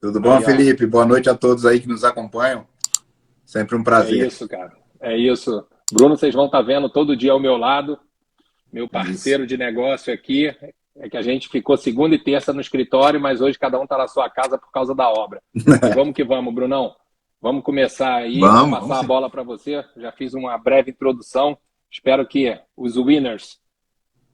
Tudo bom, Aí, ó. Felipe? Boa noite a todos aí que nos acompanham. Sempre um É prazer. isso, cara. É isso. Bruno, vocês vão estar vendo todo dia ao meu lado, meu Isso. parceiro de negócio aqui. É que a gente ficou segunda e terça no escritório, mas hoje cada um está na sua casa por causa da obra. E vamos que vamos, Brunão. Vamos começar aí. Vou Vamos passar a sim. bola para você. Já fiz uma breve introdução. Espero que os winners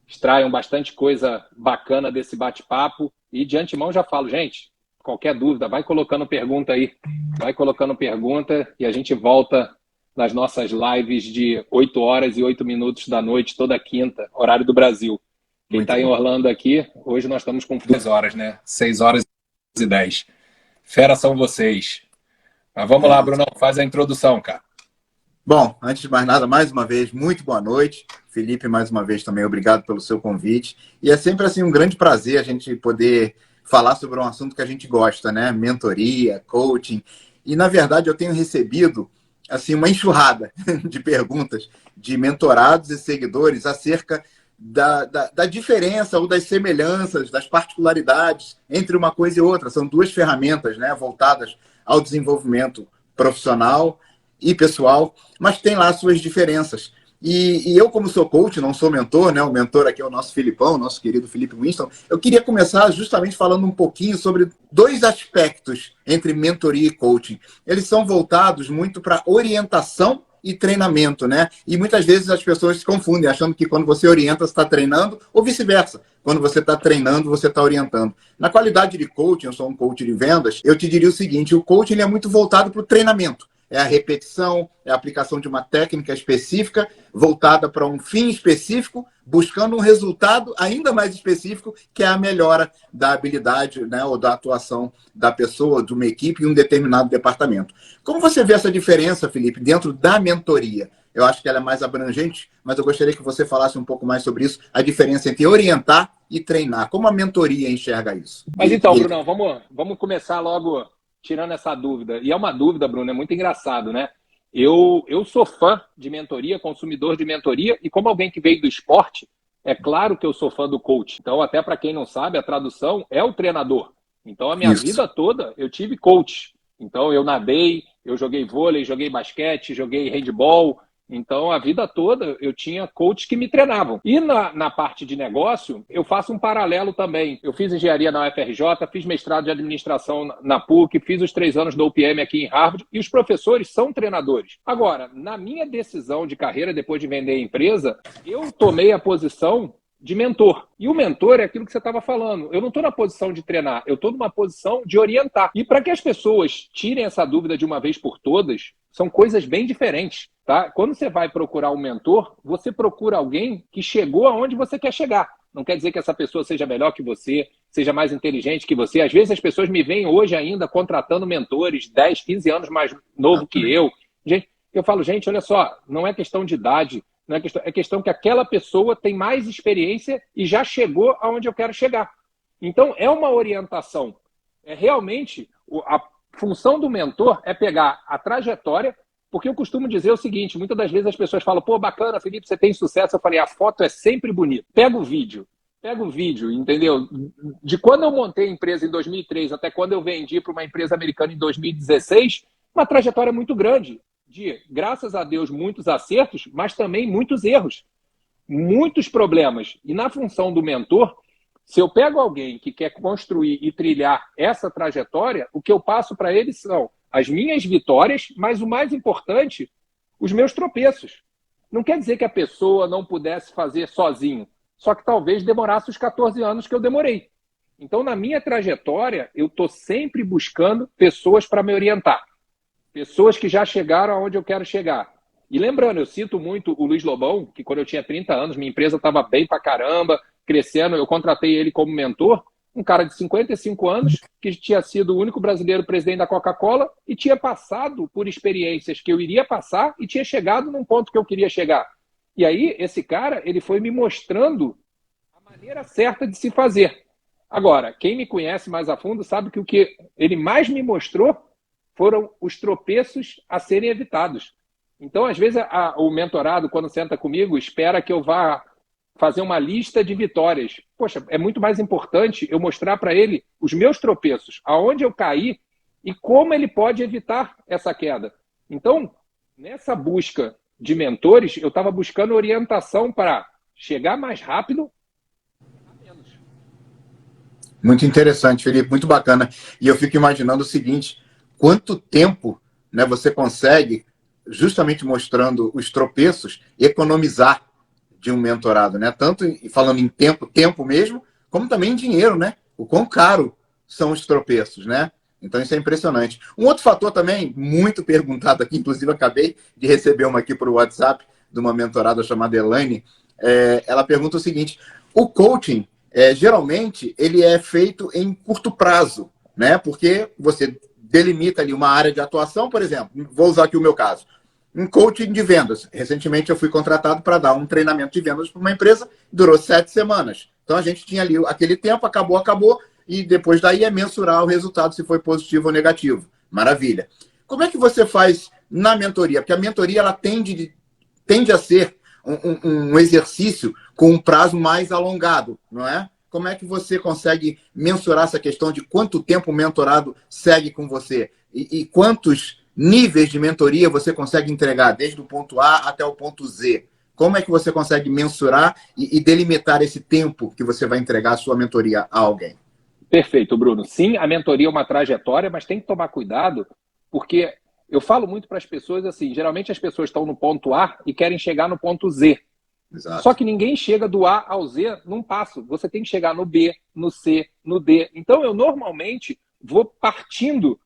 extraiam bastante coisa bacana desse bate-papo. E de antemão já falo, gente, qualquer dúvida, vai colocando pergunta aí. Vai colocando pergunta e a gente volta nas nossas lives de 8 horas e 8 minutos da noite, toda quinta, horário do Brasil. Quem Muito está em bom. Orlando aqui, hoje nós estamos com 2 horas, né? 6 horas e 10. Fera são vocês. Mas vamos É lá, isso. Brunão, faz a introdução, cara. Bom, antes de mais nada, mais uma vez, muito boa noite. Felipe, mais uma vez também, obrigado pelo seu convite. E é sempre assim um grande prazer a gente poder falar sobre um assunto que a gente gosta, né? Mentoria, coaching. E na verdade eu tenho recebido assim uma enxurrada de perguntas de mentorados e seguidores acerca da diferença ou das semelhanças, das particularidades entre uma coisa e outra. São duas ferramentas, né, voltadas ao desenvolvimento profissional e pessoal, mas tem lá suas diferenças. E eu, como sou coach, não sou mentor, né? O mentor aqui é o nosso Filipão, nosso querido Felipe Winston. Eu queria começar justamente falando um pouquinho sobre dois aspectos entre mentoria e coaching. Eles são voltados muito para orientação e treinamento, né? E muitas vezes as pessoas se confundem, achando que quando você orienta, você está treinando, ou vice-versa. Quando você está treinando, você está orientando. Na qualidade de coaching, eu sou um coach de vendas, eu te diria o seguinte: o coaching ele é muito voltado para o treinamento. É a repetição, é a aplicação de uma técnica específica, voltada para um fim específico, buscando um resultado ainda mais específico, que é a melhora da habilidade, né, ou da atuação da pessoa, de uma equipe em um determinado departamento. Como você vê essa diferença, Felipe, dentro da mentoria? Eu acho que ela é mais abrangente, mas eu gostaria que você falasse um pouco mais sobre isso, a diferença entre orientar e treinar. Como a mentoria enxerga isso? Mas então, Brunão, vamos começar logo tirando essa dúvida. E é uma dúvida, Bruno, é muito engraçado, né? Eu sou fã de mentoria, consumidor de mentoria, e como alguém que veio do esporte, é claro que eu sou fã do coach. Então, até para quem não sabe, a tradução é o treinador. Então, a minha Isso. vida toda eu tive coach. Então, eu nadei, eu joguei vôlei, joguei basquete, joguei handball. Então, a vida toda eu tinha coaches que me treinavam. E na parte de negócio, eu faço um paralelo também. Eu fiz engenharia na UFRJ, fiz mestrado de administração na PUC, fiz os 3 anos do OPM aqui em Harvard, e os professores são treinadores. Agora, na minha decisão de carreira, depois de vender a empresa, eu tomei a posição de mentor. E o mentor é aquilo que você estava falando. Eu não estou na posição de treinar, eu estou numa posição de orientar. E para que as pessoas tirem essa dúvida de uma vez por todas, são coisas bem diferentes. Tá? Quando você vai procurar um mentor, você procura alguém que chegou aonde você quer chegar. Não quer dizer que essa pessoa seja melhor que você, seja mais inteligente que você. Às vezes as pessoas me veem hoje ainda contratando mentores 10, 15 anos mais novo que Exatamente. eu. Gente, eu falo, gente, olha só, não é questão de idade, não é questão que aquela pessoa tem mais experiência e já chegou aonde eu quero chegar. Então, é uma orientação. É realmente a função do mentor é pegar a trajetória, porque eu costumo dizer o seguinte, muitas das vezes as pessoas falam, pô, bacana, Felipe, você tem sucesso. Eu falei, a foto é sempre bonita. Pega o vídeo, entendeu? De quando eu montei a empresa em 2003 até quando eu vendi para uma empresa americana em 2016, uma trajetória muito grande de, graças a Deus, muitos acertos, mas também muitos erros, muitos problemas. E na função do mentor, se eu pego alguém que quer construir e trilhar essa trajetória, o que eu passo para ele são as minhas vitórias, mas o mais importante, os meus tropeços. Não quer dizer que a pessoa não pudesse fazer sozinho, só que talvez demorasse os 14 anos que eu demorei. Então, na minha trajetória, eu estou sempre buscando pessoas para me orientar. Pessoas que já chegaram aonde eu quero chegar. E lembrando, eu cito muito o Luiz Lobão, que quando eu tinha 30 anos, minha empresa estava bem pra caramba, crescendo, eu contratei ele como mentor, um cara de 55 anos, que tinha sido o único brasileiro presidente da Coca-Cola e tinha passado por experiências que eu iria passar e tinha chegado num ponto que eu queria chegar. E aí, esse cara, ele foi me mostrando a maneira certa de se fazer. Agora, quem me conhece mais a fundo sabe que o que ele mais me mostrou foram os tropeços a serem evitados. Então, às vezes, o mentorado, quando senta comigo, espera que eu vá fazer uma lista de vitórias. Poxa, é muito mais importante eu mostrar para ele os meus tropeços, aonde eu caí e como ele pode evitar essa queda. Então, nessa busca de mentores, eu estava buscando orientação para chegar mais rápido. Muito interessante, Felipe, muito bacana. E eu fico imaginando o seguinte, quanto tempo, né, você consegue, justamente mostrando os tropeços, economizar de um mentorado, né? Tanto falando em tempo mesmo, como também em dinheiro, né? O quão caro são os tropeços, né? Então isso é impressionante. Um outro fator também, muito perguntado aqui, inclusive acabei de receber uma aqui por WhatsApp, de uma mentorada chamada Elaine, ela pergunta o seguinte, o coaching, geralmente, ele é feito em curto prazo, né? Porque você delimita ali uma área de atuação, por exemplo, vou usar aqui o meu caso, um coaching de vendas. Recentemente eu fui contratado para dar um treinamento de vendas para uma empresa, durou 7 semanas. Então a gente tinha ali aquele tempo, acabou, e depois daí é mensurar o resultado, se foi positivo ou negativo. Maravilha. Como é que você faz na mentoria? Porque a mentoria ela tende a ser um exercício com um prazo mais alongado, não é? Como é que você consegue mensurar essa questão de quanto tempo o mentorado segue com você? E quantos níveis de mentoria você consegue entregar, desde o ponto A até o ponto Z? Como é que você consegue mensurar e delimitar esse tempo que você vai entregar a sua mentoria a alguém? Perfeito, Bruno. Sim, a mentoria é uma trajetória, mas tem que tomar cuidado, porque eu falo muito para as pessoas assim, geralmente as pessoas estão no ponto A e querem chegar no ponto Z. Exato. Só que ninguém chega do A ao Z num passo. Você tem que chegar no B, no C, no D. Então eu normalmente vou partindo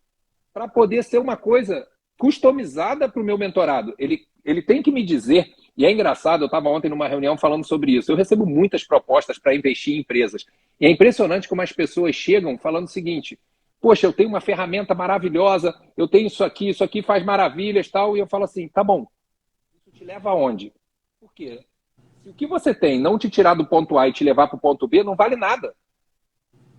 para poder ser uma coisa customizada para o meu mentorado. Ele tem que me dizer, e é engraçado, eu estava ontem numa reunião falando sobre isso, eu recebo muitas propostas para investir em empresas. E é impressionante como as pessoas chegam falando o seguinte, poxa, eu tenho uma ferramenta maravilhosa, eu tenho isso aqui faz maravilhas e tal, e eu falo assim, tá bom, isso te leva aonde? Por quê? Se o que você tem não te tirar do ponto A e te levar para o ponto B, não vale nada.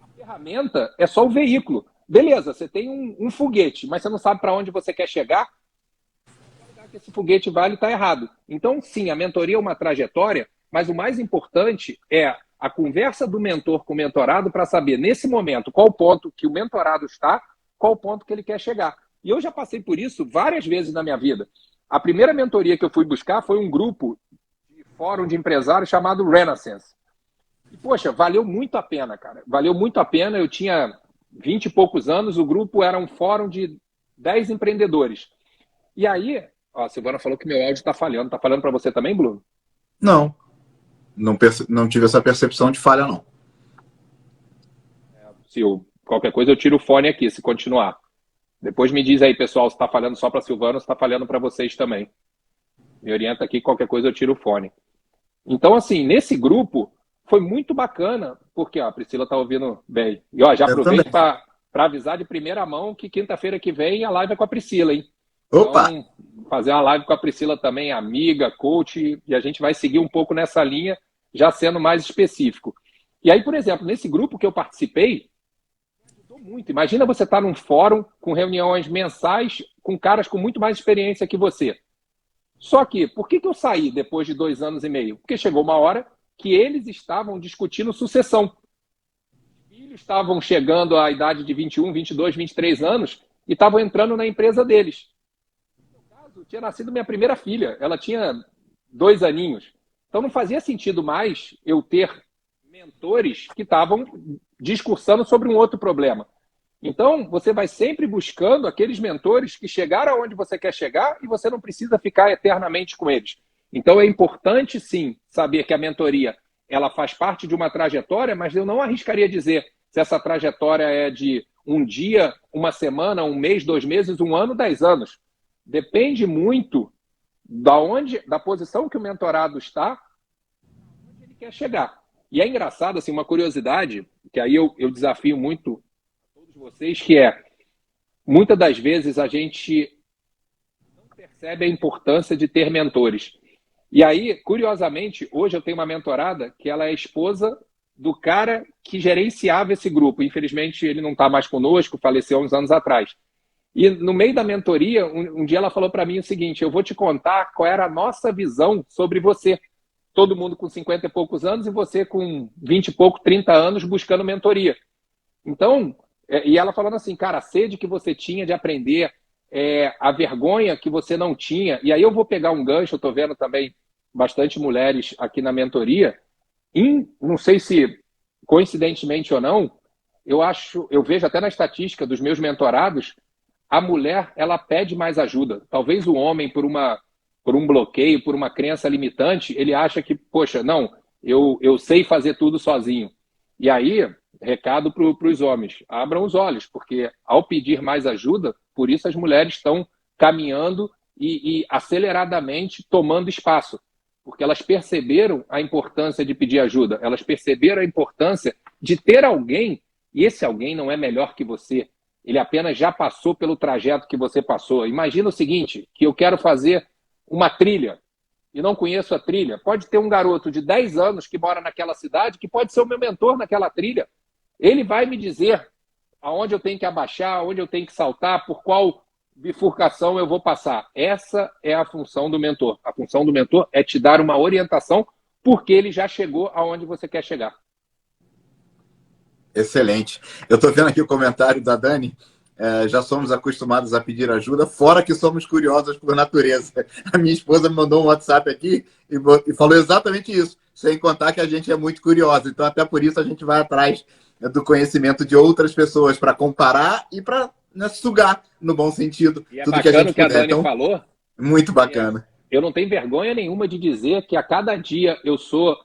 A ferramenta é só o veículo. Beleza, você tem um foguete, mas você não sabe para onde você quer chegar, o lugar que esse foguete vai está errado. Então, sim, a mentoria é uma trajetória, mas o mais importante é a conversa do mentor com o mentorado para saber, nesse momento, qual o ponto que o mentorado está, qual o ponto que ele quer chegar. E eu já passei por isso várias vezes na minha vida. A primeira mentoria que eu fui buscar foi um grupo de fórum de empresários chamado Renaissance. E, poxa, valeu muito a pena, cara. Valeu muito a pena. Eu tinha 20 e poucos anos, o grupo era um fórum de 10 empreendedores. E aí, ó, a Silvana falou que meu áudio está falhando. Está falhando para você também, Bruno? Não tive essa percepção de falha, não. Qualquer coisa eu tiro o fone aqui, se continuar. Depois me diz aí, pessoal, se está falhando só para a Silvana ou se está falhando para vocês também. Me orienta aqui, qualquer coisa eu tiro o fone. Então, assim, nesse grupo foi muito bacana, porque ó, a Priscila está ouvindo bem. E ó, já aproveito para avisar de primeira mão que quinta-feira que vem a live é com a Priscila, hein? Opa! Então, fazer uma live com a Priscila também, amiga, coach, e a gente vai seguir um pouco nessa linha, já sendo mais específico. E aí, por exemplo, nesse grupo que eu participei, ajudou muito. Imagina você estar num fórum com reuniões mensais com caras com muito mais experiência que você. Só que, por que eu saí depois de 2 anos e meio? Porque chegou uma hora que eles estavam discutindo sucessão. Os filhos estavam chegando à idade de 21, 22, 23 anos e estavam entrando na empresa deles. No meu caso, tinha nascido minha primeira filha. Ela tinha 2 aninhos. Então não fazia sentido mais eu ter mentores que estavam discursando sobre um outro problema. Então, você vai sempre buscando aqueles mentores que chegaram aonde você quer chegar e você não precisa ficar eternamente com eles. Então, é importante, sim, saber que a mentoria ela faz parte de uma trajetória, mas eu não arriscaria dizer se essa trajetória é de um dia, uma semana, um mês, 2 meses, 1 ano, 10 anos. Depende muito da posição que o mentorado está, onde ele quer chegar. E é engraçado, assim, uma curiosidade, que aí eu desafio muito vocês, que muitas das vezes a gente não percebe a importância de ter mentores. E aí, curiosamente, hoje eu tenho uma mentorada que ela é esposa do cara que gerenciava esse grupo. Infelizmente, ele não está mais conosco, faleceu há uns anos atrás. E no meio da mentoria, um dia ela falou para mim o seguinte, eu vou te contar qual era a nossa visão sobre você. todo mundo com 50 e poucos anos e você com 20 e pouco, 30 anos buscando mentoria. Então, e ela falando assim, cara, a sede que você tinha de aprender, a vergonha que você não tinha, e aí eu vou pegar um gancho, eu estou vendo também bastante mulheres aqui na mentoria, não sei se coincidentemente ou não, eu vejo até na estatística dos meus mentorados, a mulher, ela pede mais ajuda. Talvez o homem, por um bloqueio, por uma crença limitante, ele acha que, poxa, não, eu sei fazer tudo sozinho. E aí, recado para os homens, abram os olhos, porque ao pedir mais ajuda, por isso as mulheres estão caminhando e aceleradamente tomando espaço, porque elas perceberam a importância de pedir ajuda, elas perceberam a importância de ter alguém, e esse alguém não é melhor que você, ele apenas já passou pelo trajeto que você passou. Imagina o seguinte, que eu quero fazer uma trilha e não conheço a trilha. Pode ter um garoto de 10 anos que mora naquela cidade, que pode ser o meu mentor naquela trilha. Ele vai me dizer aonde eu tenho que abaixar, aonde eu tenho que saltar, por qual bifurcação eu vou passar. Essa é a função do mentor. A função do mentor é te dar uma orientação porque ele já chegou aonde você quer chegar. Excelente. Eu estou vendo aqui o comentário da Dani. Já somos acostumados a pedir ajuda, fora que somos curiosos por natureza. A minha esposa me mandou um WhatsApp aqui e falou exatamente isso, sem contar que a gente é muito curiosa. Então, até por isso, a gente vai atrás do conhecimento de outras pessoas para comparar e para, né, sugar, no bom sentido, e tudo que a gente que a puder. Dani falou. Muito bacana. Eu não tenho vergonha nenhuma de dizer que a cada dia eu sou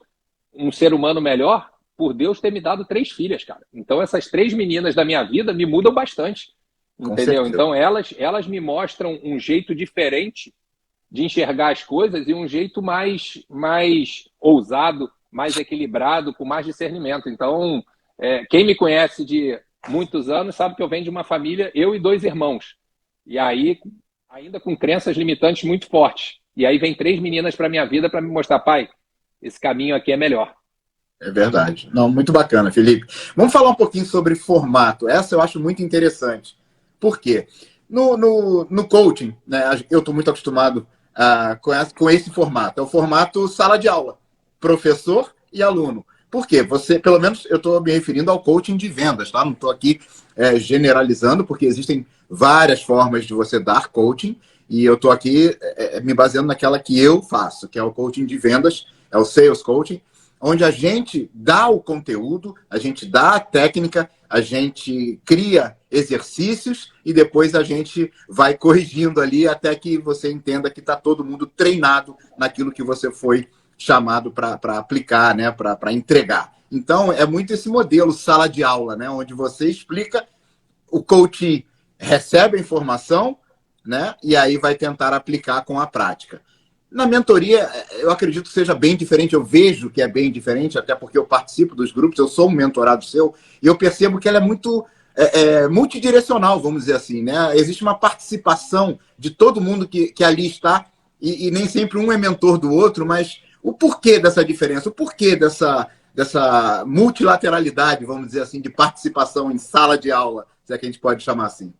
um ser humano melhor por Deus ter me dado 3 filhas, cara. Então, essas 3 meninas da minha vida me mudam bastante. Entendeu? Então, elas me mostram um jeito diferente de enxergar as coisas e um jeito mais ousado, mais equilibrado, com mais discernimento. Então, quem me conhece de muitos anos sabe que eu venho de uma família, eu e 2 irmãos. E aí, ainda com crenças limitantes muito fortes. E aí vem 3 meninas para minha vida para me mostrar, pai, esse caminho aqui é melhor. É verdade. Não, muito bacana, Felipe. Vamos falar um pouquinho sobre formato. Essa eu acho muito interessante. Por quê? No coaching, né, eu estou muito acostumado com esse formato. É o formato sala de aula, professor e aluno. Por quê? Você, pelo menos eu estou me referindo ao coaching de vendas, tá? Não estou aqui generalizando, porque existem várias formas de você dar coaching, e eu estou aqui me baseando naquela que eu faço, que é o coaching de vendas, é o sales coaching, onde a gente dá o conteúdo, a gente dá a técnica, a gente cria exercícios e depois a gente vai corrigindo ali até que você entenda que está todo mundo treinado naquilo que você foi chamado para aplicar, né, para entregar. Então, é muito esse modelo sala de aula, né, onde você explica, o coach recebe a informação, né, e aí vai tentar aplicar com a prática. Na mentoria, eu acredito que seja bem diferente, eu vejo que é bem diferente, até porque eu participo dos grupos, eu sou um mentorado seu, e eu percebo que ela é muito multidirecional, vamos dizer assim, né? Existe uma participação de todo mundo que ali está, e nem sempre um é mentor do outro, mas o porquê dessa diferença, o porquê dessa multilateralidade, vamos dizer assim, de participação em sala de aula, se é que a gente pode chamar assim.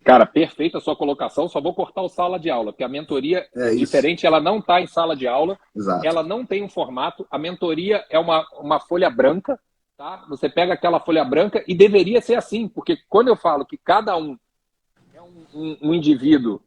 Cara, perfeita a sua colocação, só vou cortar o sala de aula, porque a mentoria é diferente, ela não está em sala de aula, Exato. Ela não tem um formato, a mentoria é uma folha branca, tá? Você pega aquela folha branca e deveria ser assim, porque quando eu falo que cada um é um indivíduo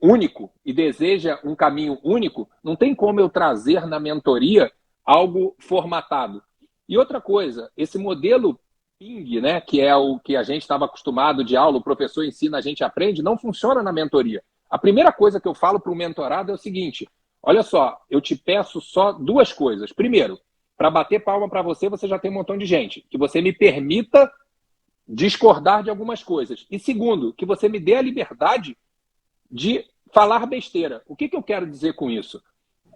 único e deseja um caminho único, não tem como eu trazer na mentoria algo formatado. E outra coisa, esse modelo Ping, né, que é o que a gente estava acostumado de aula, o professor ensina, a gente aprende, não funciona na mentoria. A primeira coisa que eu falo para o mentorado é o seguinte, olha só, eu te peço só 2 coisas. Primeiro, para bater palma para você, você já tem um montão de gente. Que você me permita discordar de algumas coisas. E segundo, que você me dê a liberdade de falar besteira. O que eu quero dizer com isso?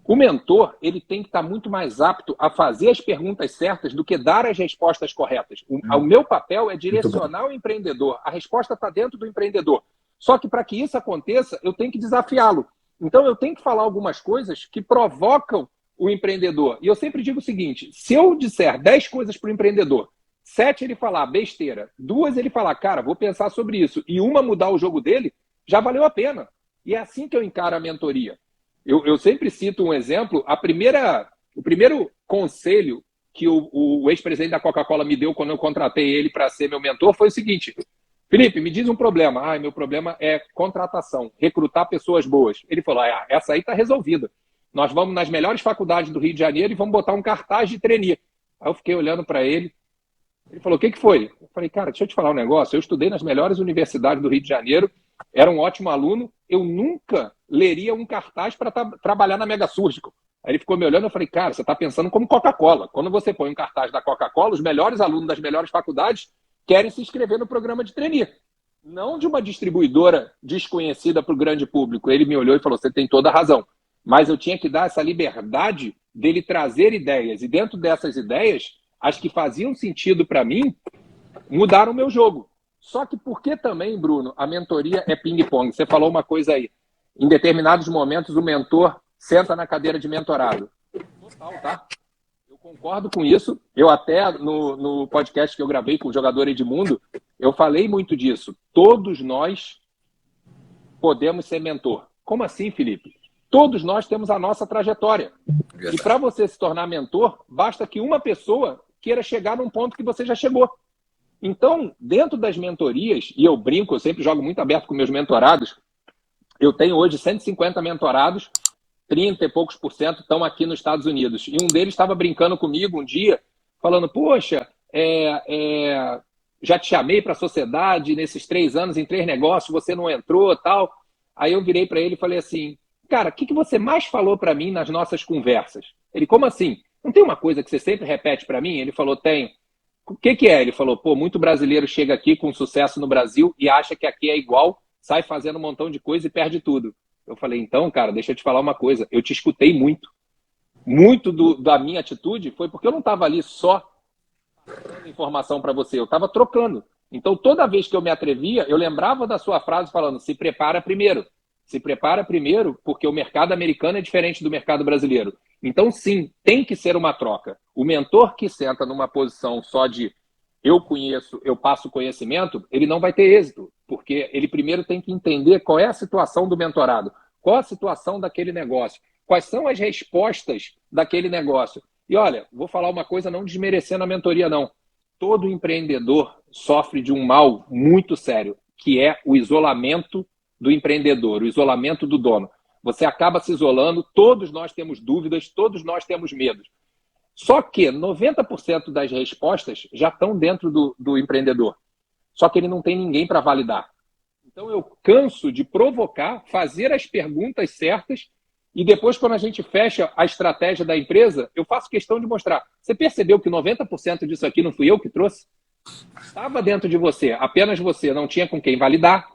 O mentor, ele tem que estar muito mais apto a fazer as perguntas certas do que dar as respostas corretas. O meu papel é direcionar o empreendedor. A resposta está dentro do empreendedor. Só que para que isso aconteça, eu tenho que desafiá-lo. Então, eu tenho que falar algumas coisas que provocam o empreendedor. E eu sempre digo o seguinte, se eu disser 10 coisas para o empreendedor, 7 ele falar besteira, 2 ele falar, cara, vou pensar sobre isso, e uma mudar o jogo dele, já valeu a pena. E é assim que eu encaro a mentoria. Eu sempre cito um exemplo, a primeira O primeiro conselho que o ex-presidente da Coca-Cola me deu quando eu contratei ele para ser meu mentor foi o seguinte: Felipe, me diz um problema. Meu problema é contratação, recrutar pessoas boas. Ele falou, essa aí está resolvida. Nós vamos nas melhores faculdades do Rio de Janeiro e vamos botar um cartaz de trainee. Aí eu fiquei olhando para ele. Ele falou, o que foi? Eu falei, cara, deixa eu te falar um negócio. Eu estudei nas melhores universidades do Rio de Janeiro, era um ótimo aluno, eu nunca leria um cartaz para trabalhar na Mega Surgical. Aí ele ficou me olhando, eu falei, cara, você está pensando como Coca-Cola. Quando você põe um cartaz da Coca-Cola, os melhores alunos das melhores faculdades querem se inscrever no programa de trainee. Não de uma distribuidora desconhecida para o grande público. Ele me olhou e falou, você tem toda a razão. Mas eu tinha que dar essa liberdade dele trazer ideias. E dentro dessas ideias, as que faziam sentido para mim, mudaram o meu jogo. Só que por que também, Bruno, a mentoria é ping-pong? Você falou uma coisa aí. Em determinados momentos, o mentor senta na cadeira de mentorado. Total, tá? Eu concordo com isso. Eu até, no podcast que eu gravei com o jogador Edmundo, eu falei muito disso. Todos nós podemos ser mentor. Como assim, Felipe? Todos nós temos a nossa trajetória. Verdade. E para você se tornar mentor, basta que uma pessoa queira chegar num ponto que você já chegou. Então, dentro das mentorias, e eu brinco, eu sempre jogo muito aberto com meus mentorados, eu tenho hoje 150 mentorados, 30 e poucos % estão aqui nos Estados Unidos. E um deles estava brincando comigo um dia, falando, poxa, já te chamei para a sociedade nesses 3 anos, em 3 negócios, você não entrou, tal. Aí eu virei para ele e falei assim, cara, o que você mais falou para mim nas nossas conversas? Ele, como assim? Não tem uma coisa que você sempre repete para mim? Ele falou, tem. O que é? Ele falou, muito brasileiro chega aqui com sucesso no Brasil e acha que aqui é igual, sai fazendo um montão de coisa e perde tudo. Eu falei, então, cara, deixa eu te falar uma coisa. Eu te escutei muito. Muito da minha atitude foi porque eu não estava ali só passando informação para você, eu estava trocando. Então, toda vez que eu me atrevia, eu lembrava da sua frase falando, se prepara primeiro. Se prepara primeiro porque o mercado americano é diferente do mercado brasileiro. Então, sim, tem que ser uma troca. O mentor que senta numa posição só de eu conheço, eu passo conhecimento, ele não vai ter êxito, porque ele primeiro tem que entender qual é a situação do mentorado, qual a situação daquele negócio, quais são as respostas daquele negócio. E olha, vou falar uma coisa não desmerecendo a mentoria, não. Todo empreendedor sofre de um mal muito sério, que é o isolamento do empreendedor, o isolamento do dono. Você acaba se isolando, todos nós temos dúvidas, todos nós temos medos. Só que 90% das respostas já estão dentro do empreendedor. Só que ele não tem ninguém para validar. Então eu canso de provocar, fazer as perguntas certas e depois, quando a gente fecha a estratégia da empresa, eu faço questão de mostrar. Você percebeu que 90% disso aqui não fui eu que trouxe? Estava dentro de você, apenas você não tinha com quem validar,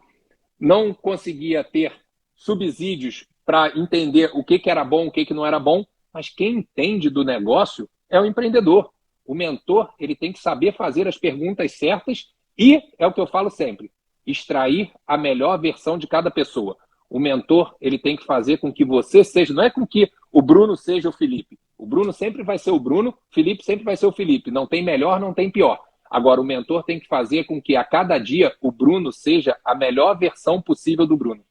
não conseguia ter subsídios para entender o que era bom, o que não era bom, mas quem entende do negócio é o empreendedor. O mentor, ele tem que saber fazer as perguntas certas e, é o que eu falo sempre, extrair a melhor versão de cada pessoa. O mentor, ele tem que fazer com que você seja, não é com que o Bruno seja o Felipe. O Bruno sempre vai ser o Bruno, o Felipe sempre vai ser o Felipe. Não tem melhor, não tem pior. Agora, o mentor tem que fazer com que a cada dia o Bruno seja a melhor versão possível do Bruno.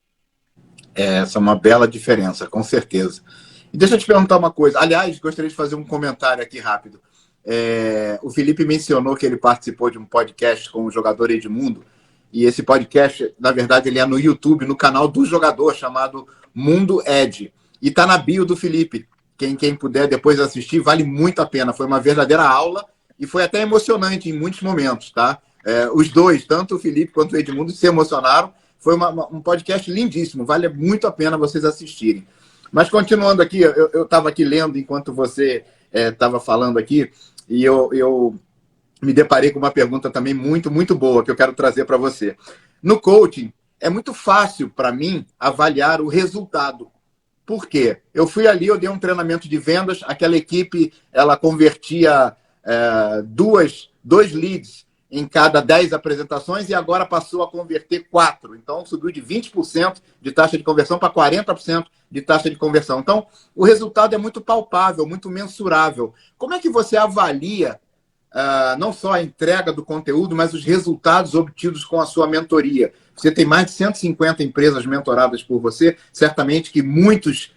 Essa é uma bela diferença, com certeza. E deixa eu te perguntar uma coisa. Aliás, gostaria de fazer um comentário aqui rápido. O Felipe mencionou que ele participou de um podcast com o jogador Edmundo. E esse podcast, na verdade, ele é no YouTube, no canal do jogador, chamado Mundo Ed. E está na bio do Felipe. Quem puder depois assistir, vale muito a pena. Foi uma verdadeira aula e foi até emocionante em muitos momentos, tá? Os dois, tanto o Felipe quanto o Edmundo, se emocionaram. Foi um podcast lindíssimo. Vale muito a pena vocês assistirem. Mas continuando aqui, eu estava aqui lendo enquanto você estava falando aqui e eu me deparei com uma pergunta também muito, muito boa que eu quero trazer para você. No coaching, é muito fácil para mim avaliar o resultado. Por quê? Eu fui ali, eu dei um treinamento de vendas, aquela equipe, ela convertia 2 leads em cada 10 apresentações e agora passou a converter 4. Então, subiu de 20% de taxa de conversão para 40% de taxa de conversão. Então, o resultado é muito palpável, muito mensurável. Como é que você avalia não só a entrega do conteúdo, mas os resultados obtidos com a sua mentoria? Você tem mais de 150 empresas mentoradas por você, certamente que muitos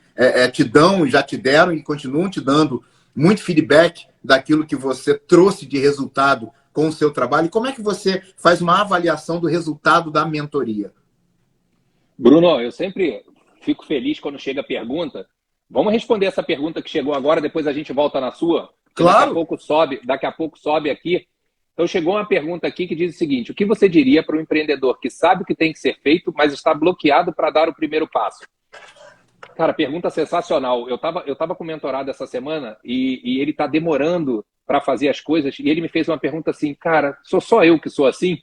te dão, já te deram e continuam te dando muito feedback daquilo que você trouxe de resultado com o seu trabalho. Como é que você faz uma avaliação do resultado da mentoria? Bruno, eu sempre fico feliz quando chega a pergunta. Vamos responder essa pergunta que chegou agora, depois a gente volta na sua. Claro. Daqui a pouco sobe aqui. Então chegou uma pergunta aqui que diz o seguinte: o que você diria para um empreendedor que sabe o que tem que ser feito, mas está bloqueado para dar o primeiro passo? Cara, pergunta sensacional. Eu tava com o mentorado essa semana e ele está demorando para fazer as coisas e ele me fez uma pergunta assim: cara, sou só eu que sou assim?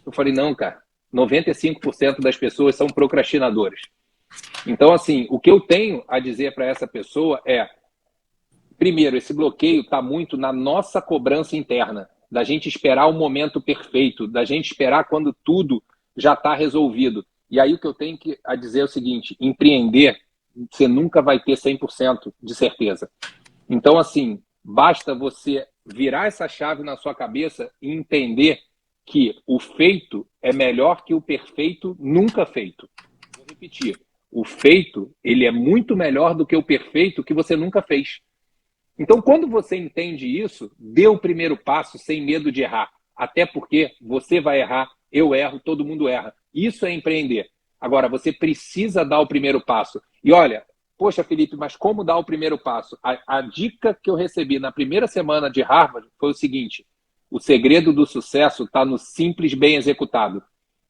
Eu falei, não, cara, 95% das pessoas são procrastinadores. Então, assim, o que eu tenho a dizer para essa pessoa é, primeiro, esse bloqueio está muito na nossa cobrança interna, da gente esperar o momento perfeito, da gente esperar quando tudo já está resolvido. E aí o que eu tenho a dizer é o seguinte: empreender, você nunca vai ter 100% de certeza. Então, assim, basta você virar essa chave na sua cabeça e entender que o feito é melhor que o perfeito nunca feito. Vou repetir. O feito, ele é muito melhor do que o perfeito que você nunca fez. Então, quando você entende isso, dê o primeiro passo sem medo de errar. Até porque você vai errar, eu erro, todo mundo erra. Isso é empreender. Agora, você precisa dar o primeiro passo. E olha, poxa, Felipe, mas como dar o primeiro passo? A dica que eu recebi na primeira semana de Harvard foi o seguinte: o segredo do sucesso está no simples bem executado.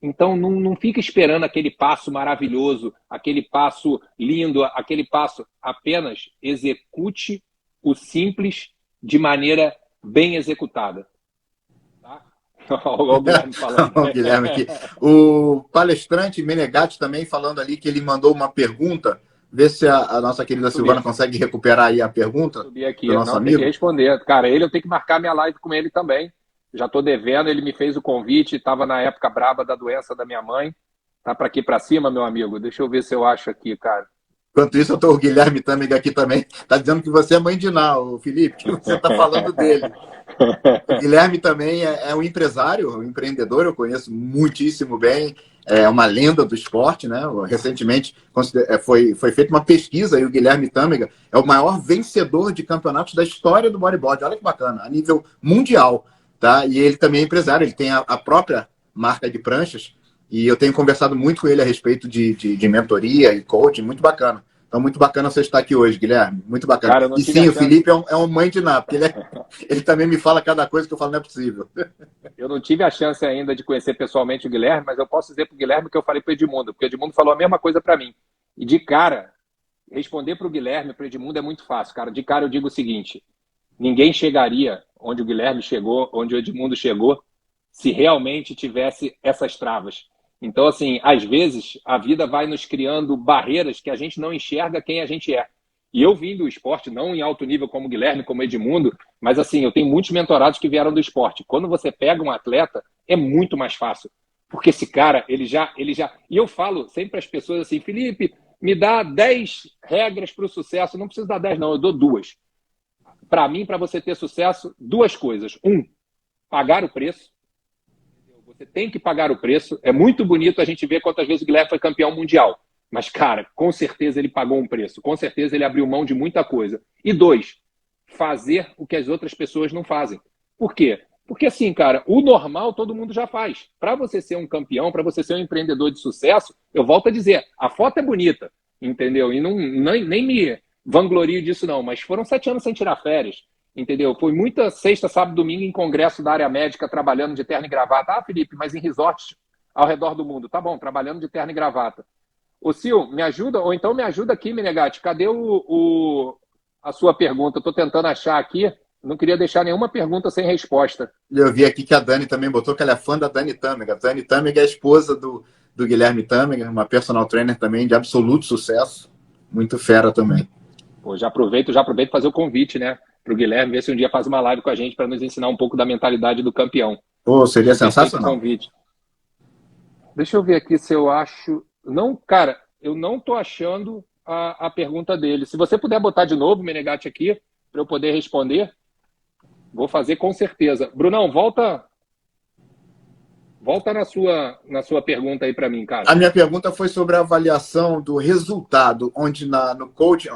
Então, não fica esperando aquele passo maravilhoso, aquele passo lindo, aquele passo. Apenas execute o simples de maneira bem executada. Tá? Olha o Guilherme falando. O Guilherme aqui. O palestrante Menegatti também falando ali que ele mandou uma pergunta. Vê se a nossa querida Silvana consegue recuperar aí a pergunta. Subir aqui. Do nosso não, amigo. tem que responder. Cara, eu tenho que marcar minha live com ele também. Já estou devendo, ele me fez o convite, estava na época braba da doença da minha mãe. Tá para aqui para cima, meu amigo? Deixa eu ver se eu acho aqui, cara. Enquanto isso, eu tô o Guilherme também aqui também. Tá dizendo que você é mãe de Ná, o Felipe, que você tá falando dele. O Guilherme também é um empresário, um empreendedor, eu conheço muitíssimo bem. É uma lenda do esporte, né? Recentemente foi feita uma pesquisa e o Guilherme Tâmega é o maior vencedor de campeonatos da história do bodyboard. Olha que bacana, a nível mundial. Tá? E ele também é empresário, ele tem a própria marca de pranchas e eu tenho conversado muito com ele a respeito de mentoria e coaching, muito bacana. Então, muito bacana você estar aqui hoje, Guilherme, muito bacana. Cara, e sim, o Felipe é um mãe de Ná, porque ele também me fala cada coisa que eu falo, não é possível. Eu não tive a chance ainda de conhecer pessoalmente o Guilherme, mas eu posso dizer para o Guilherme que eu falei para o Edmundo, porque o Edmundo falou a mesma coisa para mim. E de cara, responder para o Guilherme, para o Edmundo é muito fácil, cara. De cara eu digo o seguinte: ninguém chegaria onde o Guilherme chegou, onde o Edmundo chegou, se realmente tivesse essas travas. Então, assim, às vezes a vida vai nos criando barreiras que a gente não enxerga quem a gente é. E eu vim do esporte, não em alto nível como o Guilherme, como o Edmundo, mas assim, eu tenho muitos mentorados que vieram do esporte. Quando você pega um atleta, é muito mais fácil. Porque esse cara, ele já... E eu falo sempre para as pessoas assim: Felipe, me dá 10 regras para o sucesso. Não preciso dar 10, não, eu dou 2. Para mim, para você ter sucesso, 2 coisas. 1, pagar o preço. Você tem que pagar o preço. É muito bonito a gente ver quantas vezes o Guilherme foi campeão mundial. Mas, cara, com certeza ele pagou um preço. Com certeza ele abriu mão de muita coisa. E 2, fazer o que as outras pessoas não fazem. Por quê? Porque, assim, cara, o normal todo mundo já faz. Para você ser um campeão, para você ser um empreendedor de sucesso, eu volto a dizer, a foto é bonita, entendeu? E nem me vanglorio disso, não. Mas foram 7 anos sem tirar férias. Entendeu? Foi muita sexta, sábado, domingo em congresso da área médica, trabalhando de terno e gravata. Ah, Felipe, mas em resorts ao redor do mundo. Tá bom, trabalhando de terno e gravata. Ô, Sil, me ajuda, ou então me ajuda aqui, Menegatti. Cadê a sua pergunta? Eu tô tentando achar aqui. Não queria deixar nenhuma pergunta sem resposta. Eu vi aqui que a Dani também botou que ela é fã da Dani Tâmega. A Dani Tâmega é a esposa do Guilherme Tâmega, uma personal trainer também de absoluto sucesso. Muito fera também. Pô, já aproveito para fazer o convite, né? Para o Guilherme ver se um dia faz uma live com a gente para nos ensinar um pouco da mentalidade do campeão. Pô, seria sensacional. Convite. Deixa eu ver aqui se eu acho... Não, cara, eu não tô achando a pergunta dele. Se você puder botar de novo, Menegatti, aqui, para eu poder responder, vou fazer com certeza. Brunão, volta na sua pergunta aí para mim, cara. A minha pergunta foi sobre a avaliação do resultado, onde no coaching...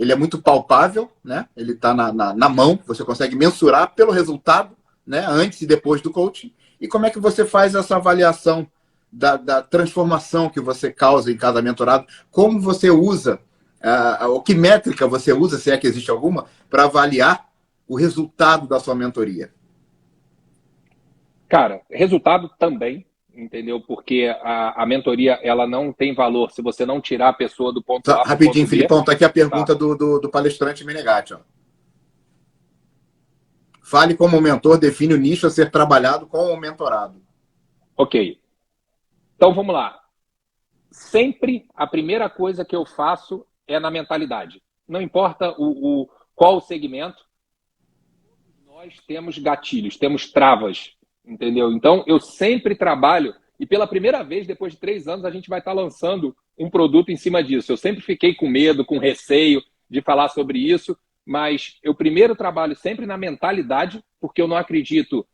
ele é muito palpável, né? Ele está na mão, você consegue mensurar pelo resultado, né? Antes e depois do coaching. E como é que você faz essa avaliação da transformação que você causa em cada mentorado? Como você usa, ou que métrica você usa, se é que existe alguma, para avaliar o resultado da sua mentoria? Cara, resultado também, entendeu? Porque a mentoria, ela não tem valor se você não tirar a pessoa do ponto Só, A para o rapidinho, ponto B. Filipão, tá aqui a Tá, pergunta do palestrante Menegatti. Ó. Fale como o mentor define o nicho a ser trabalhado com o mentorado. ok. Então vamos lá. Sempre a primeira coisa que eu faço é na mentalidade. Não importa qual o segmento, nós temos gatilhos, temos travas, entendeu? Então eu sempre trabalho, e pela primeira vez, depois de 3 anos, a gente vai estar lançando um produto em cima disso. Eu sempre fiquei com medo, com receio de falar sobre isso, mas eu primeiro trabalho sempre na mentalidade, porque eu não acredito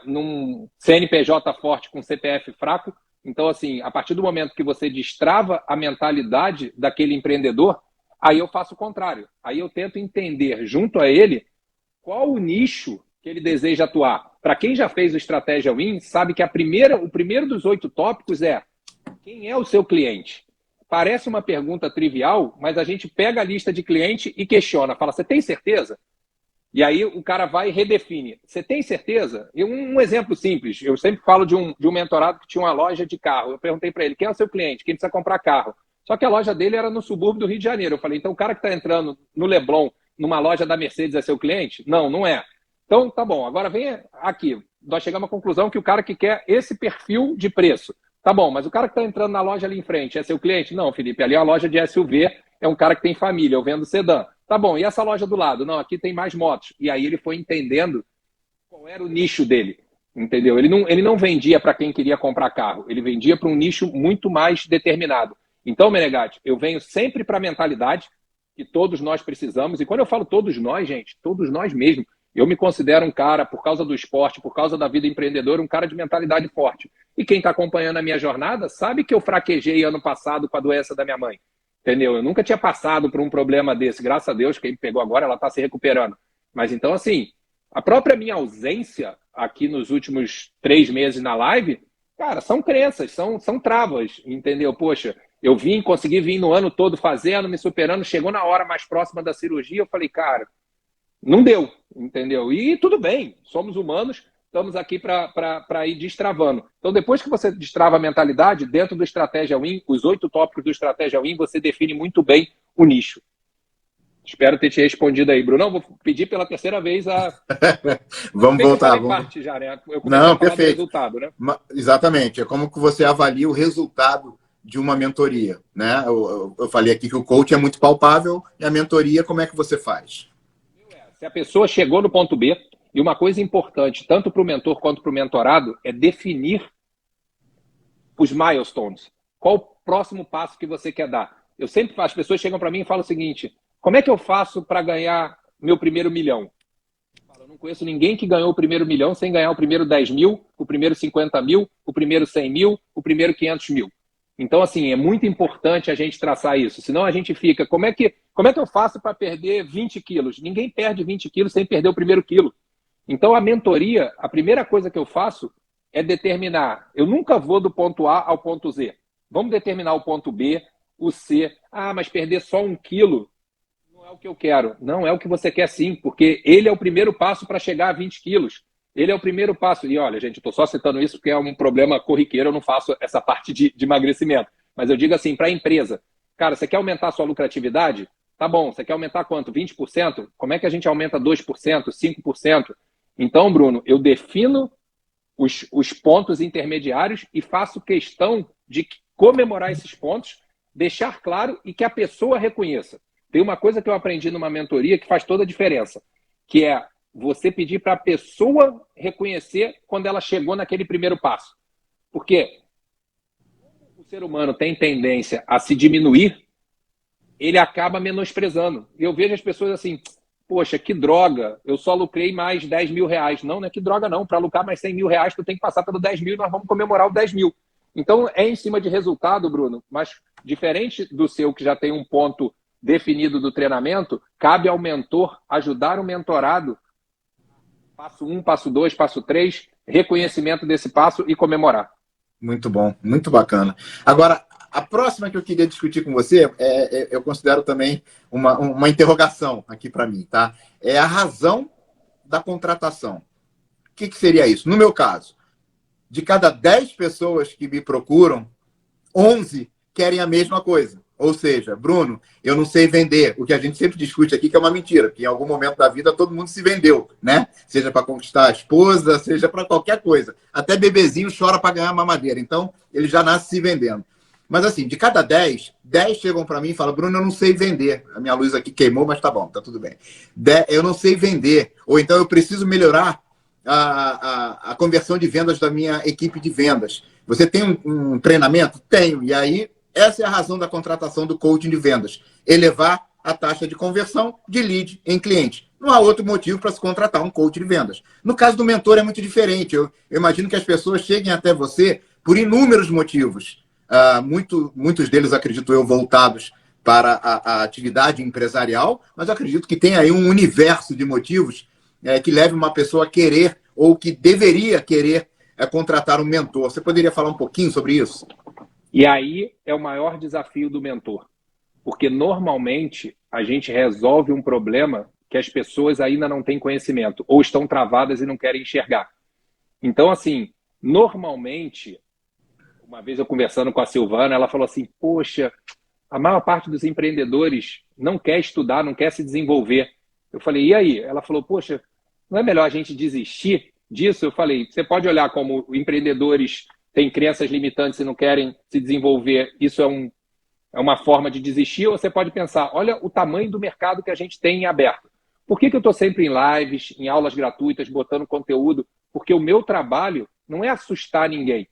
num CNPJ forte com CPF fraco. Então, assim, a partir do momento que você destrava a mentalidade daquele empreendedor, aí eu faço o contrário. Aí eu tento entender, junto a ele, qual o nicho que ele deseja atuar. Para quem já fez o Estratégia Win, sabe que o primeiro dos 8 tópicos é: quem é o seu cliente? Parece uma pergunta trivial, mas a gente pega a lista de cliente e questiona. Fala, você tem certeza? E aí o cara vai e redefine. Você tem certeza? E um exemplo simples. Eu sempre falo de um mentorado que tinha uma loja de carro. Eu perguntei para ele, quem é o seu cliente? Quem precisa comprar carro? Só que a loja dele era no subúrbio do Rio de Janeiro. Eu falei, então o cara que está entrando no Leblon, numa loja da Mercedes, é seu cliente? Não, não é. Então, tá bom. Agora vem aqui. Nós chegamos à conclusão que o cara que quer esse perfil de preço. Tá bom, mas o cara que está entrando na loja ali em frente é seu cliente? Não, Felipe, ali é uma loja de SUV, é um cara que tem família, eu vendo sedã. Tá bom, e essa loja do lado? Não, aqui tem mais motos. E aí ele foi entendendo qual era o nicho dele, entendeu? Ele não vendia para quem queria comprar carro, ele vendia para um nicho muito mais determinado. Então, Menegatti, eu venho sempre para a mentalidade que todos nós precisamos, e quando eu falo todos nós, gente, todos nós mesmo, eu me considero um cara, por causa do esporte, por causa da vida empreendedora, um cara de mentalidade forte. E quem está acompanhando a minha jornada sabe que eu fraquejei ano passado com a doença da minha mãe. Entendeu? Eu nunca tinha passado por um problema desse. Graças a Deus, quem pegou agora, ela está se recuperando. Mas então, assim, a própria minha ausência aqui nos últimos 3 meses na live, cara, são crenças, são travas, entendeu? Poxa, eu consegui vir no ano todo fazendo, me superando, chegou na hora mais próxima da cirurgia, eu falei, cara, não deu, entendeu? E tudo bem, somos humanos, estamos aqui para ir destravando. Então, depois que você destrava a mentalidade, dentro do Estratégia Win, os 8 tópicos do Estratégia Win, você define muito bem o nicho. Espero ter te respondido aí, Bruno. Vou pedir pela terceira vez a... Vamos voltar. Eu parte já, né? Eu comecei Não, a falar perfeito. do resultado, né? Exatamente. É como que você avalia o resultado de uma mentoria, né? Eu falei aqui que o coach é muito palpável e a mentoria, como é que você faz? Se a pessoa chegou no ponto B, e uma coisa importante, tanto para o mentor quanto para o mentorado, é definir os milestones. Qual o próximo passo que você quer dar? As pessoas chegam para mim e falam o seguinte, como é que eu faço para ganhar meu primeiro milhão? Eu não conheço ninguém que ganhou o primeiro milhão sem ganhar o primeiro 10 mil, o primeiro 50 mil, o primeiro 100 mil, o primeiro 500 mil. Então, assim, é muito importante a gente traçar isso. Senão a gente fica, como é que eu faço para perder 20 quilos? Ninguém perde 20 quilos sem perder o primeiro quilo. Então, a mentoria, a primeira coisa que eu faço é determinar. Eu nunca vou do ponto A ao ponto Z. Vamos determinar o ponto B, o C. Ah, mas perder só 1 quilo não é o que eu quero. Não é o que você quer sim, porque ele é o primeiro passo para chegar a 20 quilos. Ele é o primeiro passo. E olha, gente, eu estou só citando isso porque é um problema corriqueiro, eu não faço essa parte de emagrecimento. Mas eu digo assim, para a empresa, cara, você quer aumentar a sua lucratividade? Tá bom, você quer aumentar quanto? 20%? Como é que a gente aumenta 2%, 5%? Então, Bruno, eu defino os pontos intermediários e faço questão de comemorar esses pontos, deixar claro e que a pessoa reconheça. Tem uma coisa que eu aprendi numa mentoria que faz toda a diferença, que é você pedir para a pessoa reconhecer quando ela chegou naquele primeiro passo. Porque o ser humano tem tendência a se diminuir, ele acaba menosprezando. E eu vejo as pessoas assim, poxa, que droga, eu só lucrei mais 10 mil reais. Não, não é que droga não, para lucrar mais 100 mil reais tu tem que passar pelo 10 mil e nós vamos comemorar o 10 mil. Então é em cima de resultado, Bruno, mas diferente do seu que já tem um ponto definido do treinamento, cabe ao mentor ajudar o mentorado. Passo 1, passo 2, passo 3, reconhecimento desse passo e comemorar. Muito bom, muito bacana. Agora, a próxima que eu queria discutir com você, eu considero também uma interrogação aqui para mim, tá? É a razão da contratação. O que seria isso? No meu caso, de cada 10 pessoas que me procuram, 11 querem a mesma coisa. Ou seja, Bruno, eu não sei vender. O que a gente sempre discute aqui que é uma mentira, que em algum momento da vida todo mundo se vendeu, né? Seja para conquistar a esposa, seja para qualquer coisa. Até bebezinho chora para ganhar mamadeira. Então, ele já nasce se vendendo. Mas assim, de cada 10, 10 chegam para mim e falam, Bruno, eu não sei vender. A minha luz aqui queimou, mas tá bom, tá tudo bem. Eu não sei vender. Ou então eu preciso melhorar a conversão de vendas da minha equipe de vendas. Você tem um treinamento? Tenho. E aí, essa é a razão da contratação do coaching de vendas. Elevar a taxa de conversão de lead em cliente. Não há outro motivo para se contratar um coach de vendas. No caso do mentor é muito diferente. Eu imagino que as pessoas cheguem até você por inúmeros motivos. Muitos deles, acredito eu, voltados para a atividade empresarial, mas eu acredito que tem aí um universo de motivos que leve uma pessoa a querer ou que deveria querer contratar um mentor. Você poderia falar um pouquinho sobre isso? E aí é o maior desafio do mentor. Porque normalmente a gente resolve um problema que as pessoas ainda não têm conhecimento ou estão travadas e não querem enxergar. Então, assim, normalmente, uma vez eu conversando com a Silvana, ela falou assim, poxa, a maior parte dos empreendedores não quer estudar, não quer se desenvolver. Eu falei, e aí? Ela falou, poxa, não é melhor a gente desistir disso? Eu falei, você pode olhar como empreendedores têm crenças limitantes e não querem se desenvolver, isso é uma forma de desistir, ou você pode pensar, olha o tamanho do mercado que a gente tem em aberto. Por que eu estou sempre em lives, em aulas gratuitas, botando conteúdo? Porque o meu trabalho não é assustar ninguém,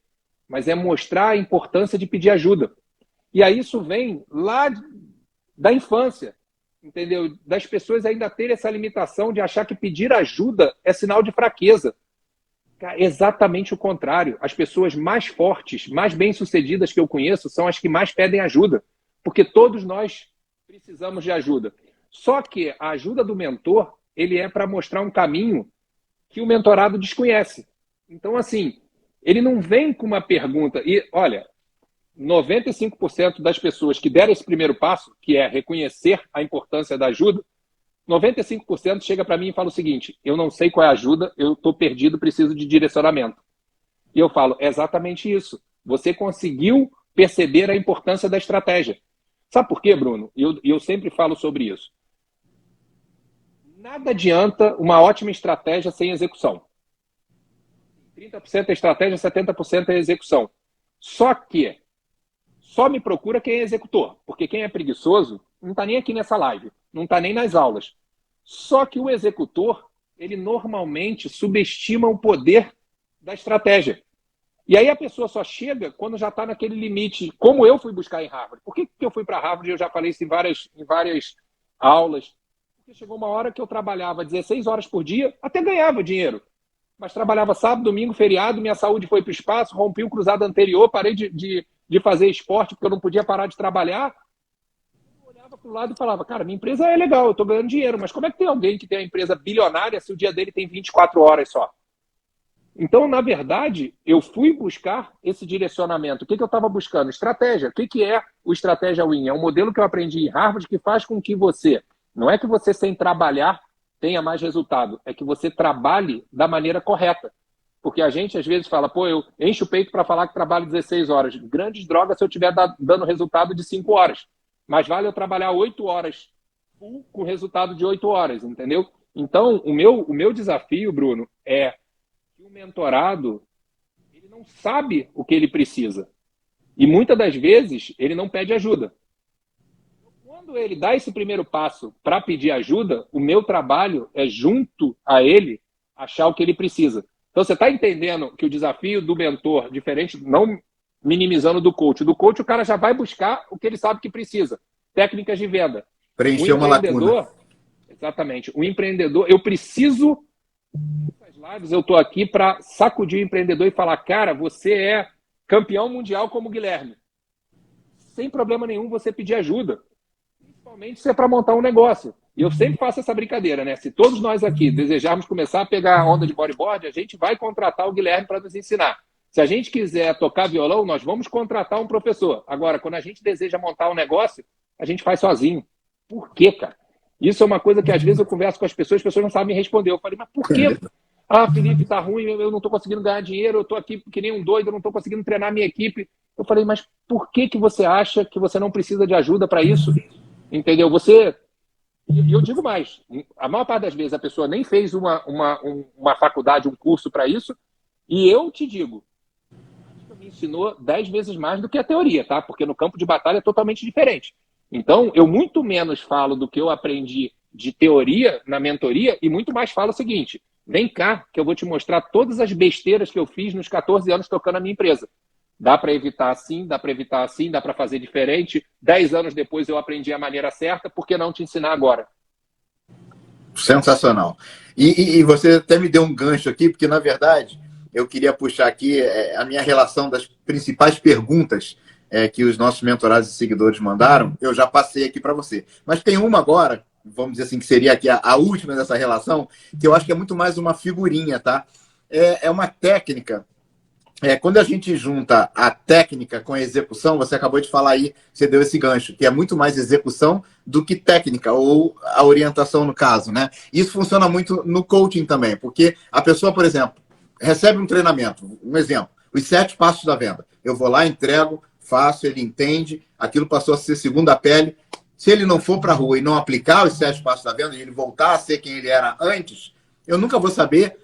mas é mostrar a importância de pedir ajuda. E aí isso vem lá da infância, entendeu? Das pessoas ainda terem essa limitação de achar que pedir ajuda é sinal de fraqueza. Exatamente o contrário. As pessoas mais fortes, mais bem-sucedidas que eu conheço são as que mais pedem ajuda, porque todos nós precisamos de ajuda. Só que a ajuda do mentor, ele é para mostrar um caminho que o mentorado desconhece. Então, assim, ele não vem com uma pergunta. E, olha, 95% das pessoas que deram esse primeiro passo, que é reconhecer a importância da ajuda, 95% chega para mim e fala o seguinte, eu não sei qual é a ajuda, eu estou perdido, preciso de direcionamento. E eu falo, é exatamente isso. Você conseguiu perceber a importância da estratégia. Sabe por quê, Bruno? Eu sempre falo sobre isso. Nada adianta uma ótima estratégia sem execução. 30% é estratégia, 70% é execução. Só que só me procura quem é executor, porque quem é preguiçoso não está nem aqui nessa live, não está nem nas aulas. Só que o executor, ele normalmente subestima o poder da estratégia. E aí a pessoa só chega quando já está naquele limite, como eu fui buscar em Harvard. Por que eu fui para Harvard? Eu já falei isso em várias aulas. Porque chegou uma hora que eu trabalhava 16 horas por dia, até ganhava dinheiro. Mas trabalhava sábado, domingo, feriado, minha saúde foi para o espaço, rompi o cruzado anterior, parei de fazer esporte porque eu não podia parar de trabalhar. Eu olhava para o lado e falava, cara, minha empresa é legal, eu estou ganhando dinheiro, mas como é que tem alguém que tem uma empresa bilionária se o dia dele tem 24 horas só? Então, na verdade, eu fui buscar esse direcionamento. O que eu estava buscando? Estratégia. O que é o Estratégia Win? É um modelo que eu aprendi em Harvard que faz com que você, não é que você sem trabalhar tenha mais resultado, é que você trabalhe da maneira correta. Porque a gente às vezes fala, pô, eu encho o peito para falar que trabalho 16 horas. Grandes drogas se eu estiver dando resultado de 5 horas. Mas vale eu trabalhar 8 horas com resultado de 8 horas, entendeu? Então, o meu desafio, Bruno, é que o mentorado ele não sabe o que ele precisa. E muitas das vezes ele não pede ajuda. Quando ele dá esse primeiro passo para pedir ajuda, o meu trabalho é, junto a ele, achar o que ele precisa. Então, você está entendendo que o desafio do mentor, diferente, não minimizando do coach. Do coach, o cara já vai buscar o que ele sabe que precisa. Técnicas de venda. Preencher uma lacuna. Exatamente. O empreendedor, eu preciso... Nessas lives, eu estou aqui para sacudir o empreendedor e falar, cara, você é campeão mundial como o Guilherme. Sem problema nenhum você pedir ajuda. principalmente se é para montar um negócio. E eu sempre faço essa brincadeira, né? Se todos nós aqui desejarmos começar a pegar a onda de bodyboard, a gente vai contratar o Guilherme para nos ensinar. Se a gente quiser tocar violão, nós vamos contratar um professor. Agora, quando a gente deseja montar um negócio, a gente faz sozinho. Por quê, cara? Isso é uma coisa que às vezes eu converso com as pessoas não sabem me responder. Eu falei, mas por quê? Ah, Felipe, tá ruim, eu não estou conseguindo ganhar dinheiro, eu estou aqui que nem um doido, eu não estou conseguindo treinar minha equipe. Eu falei, mas por que você acha que você não precisa de ajuda para isso? Entendeu? E eu digo mais, a maior parte das vezes a pessoa nem fez uma faculdade, um curso para isso, e eu te digo, me ensinou 10 vezes mais do que a teoria, tá? Porque no campo de batalha é totalmente diferente. Então, eu muito menos falo do que eu aprendi de teoria na mentoria e muito mais falo o seguinte, vem cá que eu vou te mostrar todas as besteiras que eu fiz nos 14 anos tocando a minha empresa. Dá para evitar assim, dá para evitar assim, dá para fazer diferente. 10 anos depois eu aprendi a maneira certa, por que não te ensinar agora? Sensacional. E você até me deu um gancho aqui, porque, na verdade, eu queria puxar aqui a minha relação das principais perguntas que os nossos mentorados e seguidores mandaram. Eu já passei aqui para você. Mas tem uma agora, vamos dizer assim, que seria aqui a última dessa relação, que eu acho que é muito mais uma figurinha, tá? É uma técnica. Quando a gente junta a técnica com a execução, você acabou de falar aí, você deu esse gancho, que é muito mais execução do que técnica, ou a orientação no caso, né? Isso funciona muito no coaching também, porque a pessoa, por exemplo, recebe um treinamento, um exemplo, os 7 passos da venda. Eu vou lá, entrego, faço, ele entende, aquilo passou a ser segunda pele. Se ele não for para a rua e não aplicar os 7 passos da venda, e ele voltar a ser quem ele era antes, eu nunca vou saber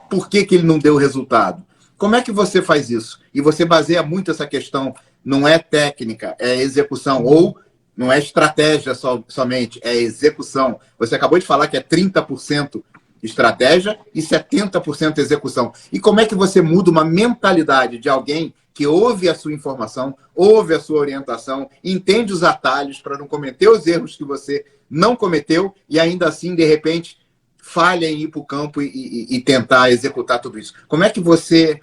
por que ele não deu resultado. Como é que você faz isso? E você baseia muito essa questão, não é técnica, é execução, ou não é estratégia somente, é execução. Você acabou de falar que é 30% estratégia e 70% execução. E como é que você muda uma mentalidade de alguém que ouve a sua informação, ouve a sua orientação, entende os atalhos para não cometer os erros que você não cometeu e ainda assim, de repente, falha em ir para o campo e tentar executar tudo isso? Como é que você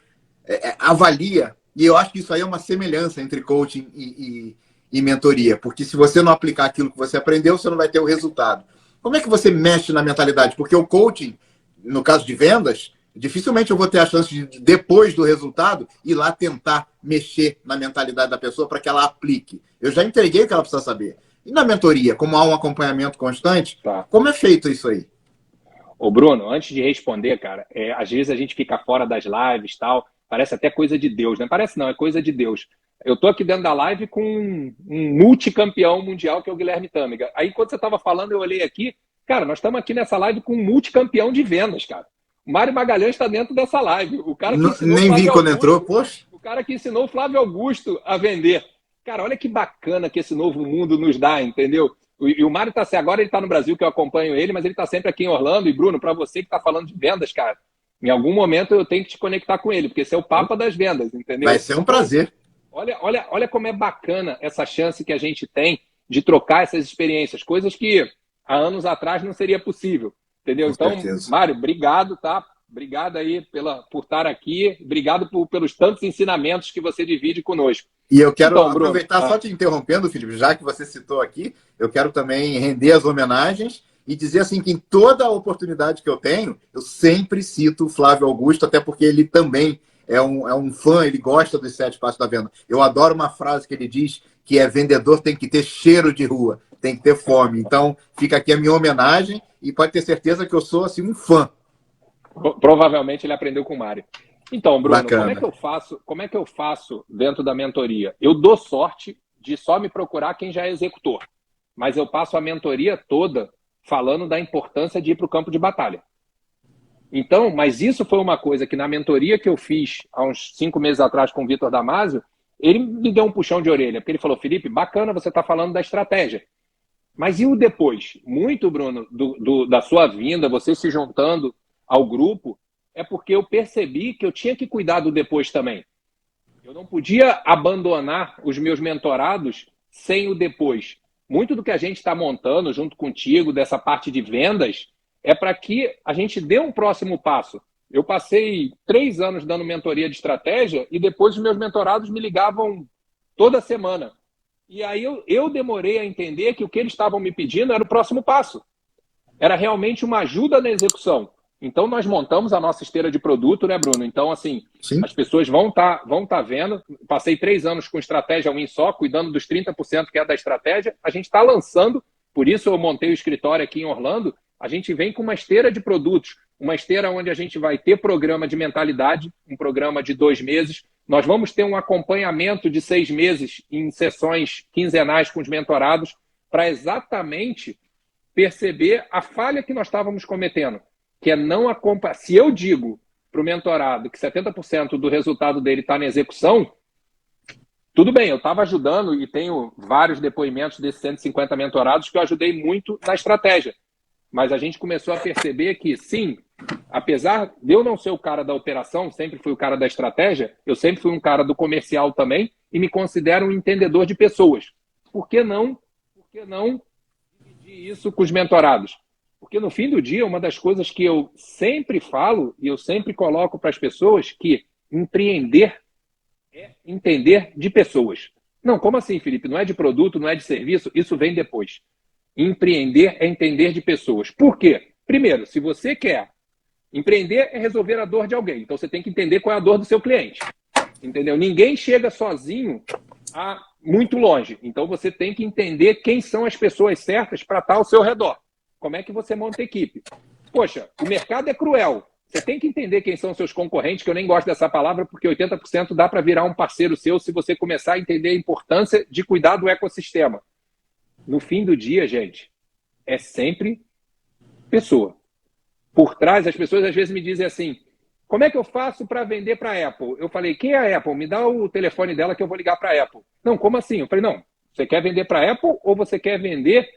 avalia? E eu acho que isso aí é uma semelhança entre coaching e mentoria, porque se você não aplicar aquilo que você aprendeu, você não vai ter o resultado. Como é que você mexe na mentalidade? Porque o coaching, no caso de vendas, dificilmente eu vou ter a chance de, depois do resultado, ir lá tentar mexer na mentalidade da pessoa para que ela aplique. Eu já entreguei o que ela precisa saber. E na mentoria, como há um acompanhamento constante, como é feito isso aí? Ô Bruno, antes de responder, cara, às vezes a gente fica fora das lives e tal, parece até coisa de Deus, né? Parece não, é coisa de Deus. Eu tô aqui dentro da live com um multicampeão mundial, que é o Guilherme Tâmega. Aí, quando você tava falando, eu olhei aqui, cara, nós estamos aqui nessa live com um multicampeão de vendas, cara. O Mário Magalhães está dentro dessa live. O cara que ensinou nem vi quando entrou, poxa. O cara que ensinou o Flávio Augusto a vender. Cara, olha que bacana que esse novo mundo nos dá, entendeu? E o Mário tá agora ele está no Brasil, que eu acompanho ele, mas ele está sempre aqui em Orlando. E Bruno, para você que está falando de vendas, cara, em algum momento eu tenho que te conectar com ele, porque esse é o Papa das vendas, entendeu? Vai ser um prazer. Olha como é bacana essa chance que a gente tem de trocar essas experiências, coisas que há anos atrás não seria possível, entendeu? Então, Mário, obrigado, tá? Obrigado aí por estar aqui, obrigado pelos tantos ensinamentos que você divide conosco. E eu quero aproveitar, só te interrompendo, Felipe, já que você citou aqui, eu quero também render as homenagens e dizer assim que em toda a oportunidade que eu tenho, eu sempre cito o Flávio Augusto, até porque ele também é um fã, ele gosta dos 7 passos da venda. Eu adoro uma frase que ele diz que vendedor tem que ter cheiro de rua, tem que ter fome. Então, fica aqui a minha homenagem e pode ter certeza que eu sou assim um fã. Provavelmente ele aprendeu com o Mário. Então, Bruno, como é que eu faço dentro da mentoria? Eu dou sorte de só me procurar quem já é executor, mas eu passo a mentoria toda falando da importância de ir para o campo de batalha. Então, mas isso foi uma coisa que na mentoria que eu fiz há uns 5 meses atrás com o Vitor Damasio, ele me deu um puxão de orelha, porque ele falou, Felipe, bacana você está falando da estratégia, mas e o depois? Muito, Bruno, da sua vinda, você se juntando ao grupo, é porque eu percebi que eu tinha que cuidar do depois também. Eu não podia abandonar os meus mentorados sem o depois. Muito do que a gente está montando junto contigo, dessa parte de vendas, é para que a gente dê um próximo passo. Eu passei 3 anos dando mentoria de estratégia e depois os meus mentorados me ligavam toda semana. E aí eu demorei a entender que o que eles estavam me pedindo era o próximo passo. Era realmente uma ajuda na execução. Então, nós montamos a nossa esteira de produto, né, Bruno? Então, assim, Sim. as pessoas vão tá vendo. Passei 3 anos com estratégia Win só, cuidando dos 30% que é da estratégia. A gente está lançando, por isso eu montei o escritório aqui em Orlando. A gente vem com uma esteira de produtos, uma esteira onde a gente vai ter programa de mentalidade, um programa de 2 meses. Nós vamos ter um acompanhamento de 6 meses em sessões quinzenais com os mentorados, para exatamente perceber a falha que nós estávamos cometendo, que é não acompanhar. Se eu digo para o mentorado que 70% do resultado dele está na execução, tudo bem, eu estava ajudando e tenho vários depoimentos desses 150 mentorados que eu ajudei muito na estratégia. Mas a gente começou a perceber que, sim, apesar de eu não ser o cara da operação, sempre fui o cara da estratégia, eu sempre fui um cara do comercial também e me considero um entendedor de pessoas. Por que não dividir isso com os mentorados? Porque no fim do dia, uma das coisas que eu sempre falo e eu sempre coloco para as pessoas que empreender é entender de pessoas. Não, como assim, Felipe? Não é de produto, não é de serviço, isso vem depois. Empreender é entender de pessoas. Por quê? Primeiro, se você quer empreender, é resolver a dor de alguém. Então você tem que entender qual é a dor do seu cliente. Entendeu? Ninguém chega sozinho a muito longe. Então você tem que entender quem são as pessoas certas para estar ao seu redor. Como é que você monta equipe? Poxa, o mercado é cruel. Você tem que entender quem são seus concorrentes, que eu nem gosto dessa palavra, porque 80% dá para virar um parceiro seu se você começar a entender a importância de cuidar do ecossistema. No fim do dia, gente, é sempre pessoa. Por trás, as pessoas às vezes me dizem assim, como é que eu faço para vender para a Apple? Eu falei, quem é a Apple? Me dá o telefone dela que eu vou ligar para a Apple. Não, como assim? Eu falei, não, você quer vender para a Apple ou você quer vender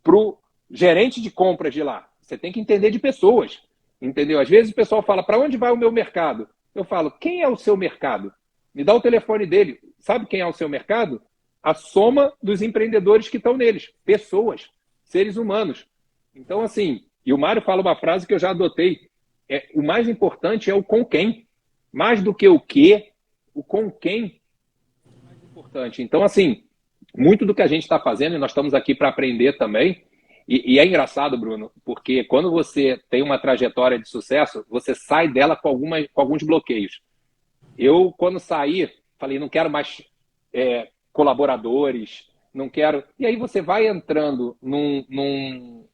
para o gerente de compras de lá? Você tem que entender de pessoas, entendeu? Às vezes o pessoal fala, para onde vai o meu mercado? Eu falo, quem é o seu mercado? Me dá o telefone dele. Sabe quem é o seu mercado? A soma dos empreendedores que estão neles. Pessoas, seres humanos. Então, assim, e o Mário fala uma frase que eu já adotei, o mais importante é o com quem. Mais do que o que, o com quem é mais importante. Então, assim, muito do que a gente está fazendo, e nós estamos aqui para aprender também, e é engraçado, Bruno, porque quando você tem uma trajetória de sucesso, você sai dela com alguns bloqueios. Eu, quando saí, falei, não quero mais colaboradores, não quero... E aí você vai entrando num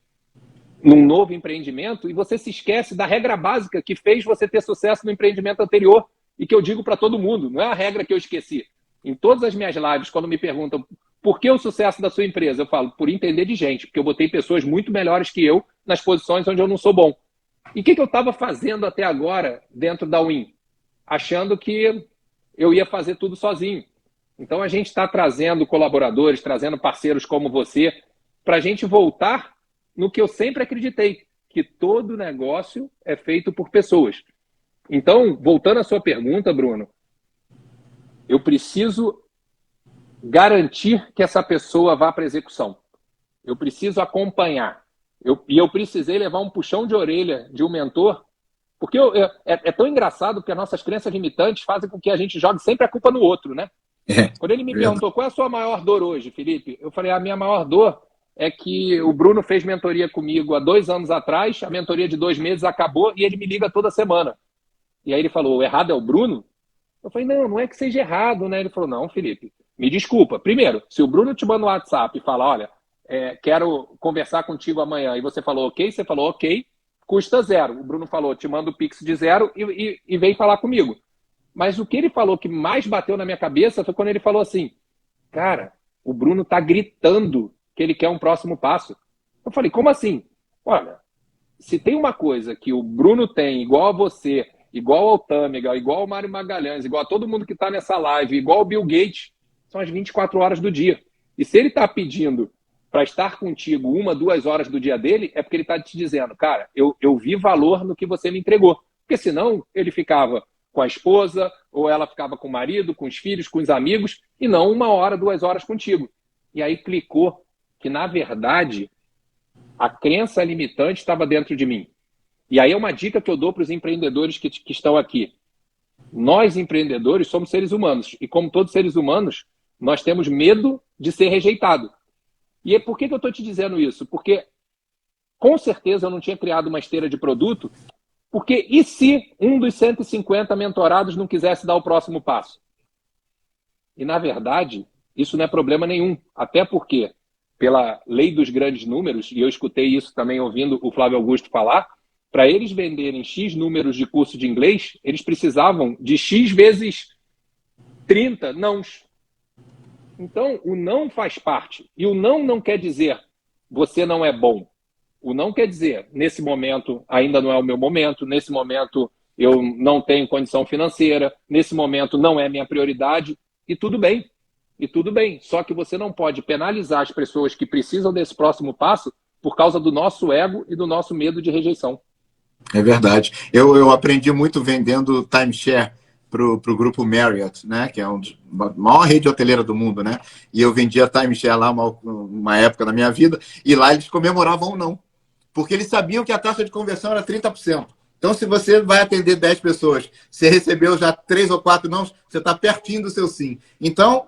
novo empreendimento e você se esquece da regra básica que fez você ter sucesso no empreendimento anterior e que eu digo para todo mundo, não é a regra que eu esqueci. Em todas as minhas lives, quando me perguntam por que o sucesso da sua empresa, eu falo, por entender de gente, porque eu botei pessoas muito melhores que eu nas posições onde eu não sou bom. E o que eu estava fazendo até agora dentro da Win? Achando que eu ia fazer tudo sozinho. Então a gente está trazendo colaboradores, trazendo parceiros como você, para a gente voltar no que eu sempre acreditei, que todo negócio é feito por pessoas. Então, voltando à sua pergunta, Bruno, eu preciso garantir que essa pessoa vá para a execução. Eu preciso acompanhar. E eu precisei levar um puxão de orelha de um mentor, porque é tão engraçado porque as nossas crenças limitantes fazem com que a gente jogue sempre a culpa no outro, né? Quando ele me perguntou qual é a sua maior dor hoje, Felipe, eu falei, a minha maior dor é que o Bruno fez mentoria comigo há 2 anos atrás, a mentoria de 2 meses acabou e ele me liga toda semana. E aí ele falou, o errado é o Bruno? Eu falei, não é que seja errado, né? Ele falou, não, Felipe, me desculpa. Primeiro, se o Bruno te manda um WhatsApp e fala, olha, quero conversar contigo amanhã, e você falou ok, você falou ok, custa 0. O Bruno falou, te manda o Pix de 0 e vem falar comigo. Mas o que ele falou que mais bateu na minha cabeça foi quando ele falou assim, cara, o Bruno tá gritando que ele quer um próximo passo. Eu falei, como assim? Olha, se tem uma coisa que o Bruno tem, igual a você, igual ao Tâmega, igual ao Mário Magalhães, igual a todo mundo que está nessa live, igual ao Bill Gates, são as 24 horas do dia. E se ele está pedindo para estar contigo 1, 2 horas do dia dele, é porque ele está te dizendo, cara, eu vi valor no que você me entregou. Porque senão ele ficava com a esposa, ou ela ficava com o marido, com os filhos, com os amigos, e não 1 hora, 2 horas contigo. E aí clicou que, na verdade, a crença limitante estava dentro de mim. E aí é uma dica que eu dou para os empreendedores que estão aqui. Nós, empreendedores, somos seres humanos. E como todos seres humanos, nós temos medo de ser rejeitado. E por que eu estou te dizendo isso? Porque, com certeza, eu não tinha criado uma esteira de produto, porque e se um dos 150 mentorados não quisesse dar o próximo passo? E, na verdade, isso não é problema nenhum. Até porque, pela lei dos grandes números, e eu escutei isso também ouvindo o Flávio Augusto falar, para eles venderem X números de curso de inglês, eles precisavam de X vezes 30 nãos. Então, o não faz parte. E o não quer dizer você não é bom. O não quer dizer, nesse momento ainda não é o meu momento, nesse momento eu não tenho condição financeira, nesse momento não é minha prioridade, e tudo bem. E tudo bem. Só que você não pode penalizar as pessoas que precisam desse próximo passo por causa do nosso ego e do nosso medo de rejeição. É verdade. Eu aprendi muito vendendo timeshare para o grupo Marriott, né? Que é a maior rede hoteleira do mundo, né? E eu vendia timeshare lá uma época da minha vida, e lá eles comemoravam o não. Porque eles sabiam que a taxa de conversão era 30%. Então, se você vai atender 10 pessoas, você recebeu já 3 ou 4 não, você está pertinho do seu sim. Então,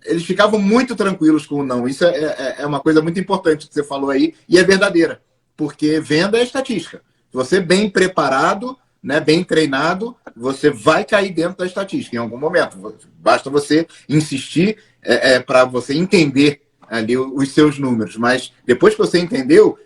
eles ficavam muito tranquilos com o não. Isso é uma coisa muito importante que você falou aí, e é verdadeira. Porque venda é estatística. Você bem preparado, né, bem treinado, você vai cair dentro da estatística em algum momento. Basta você insistir para você entender ali os seus números. Mas depois que você entendeu,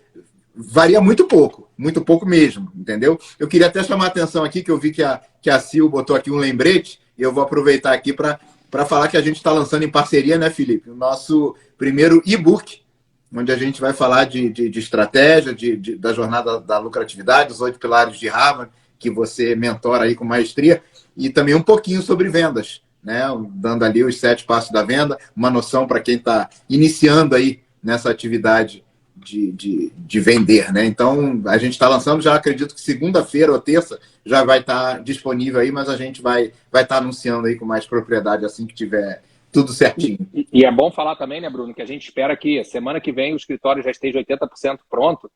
varia muito pouco mesmo, entendeu? Eu queria até chamar a atenção aqui, que eu vi que a Sil botou aqui um lembrete, e eu vou aproveitar aqui para falar que a gente está lançando em parceria, né, Felipe? O nosso primeiro e-book, onde a gente vai falar de estratégia, da jornada da lucratividade, os 8 pilares de Harvard, que você mentora aí com maestria, e também um pouquinho sobre vendas, né? Dando ali os 7 passos da venda, uma noção para quem está iniciando aí nessa atividade de vender, né? Então, a gente está lançando, já acredito que segunda-feira ou terça já vai estar disponível aí, mas a gente vai estar anunciando aí com mais propriedade assim que tiver tudo certinho. E é bom falar também, né, Bruno, que a gente espera que semana que vem o escritório já esteja 80% pronto.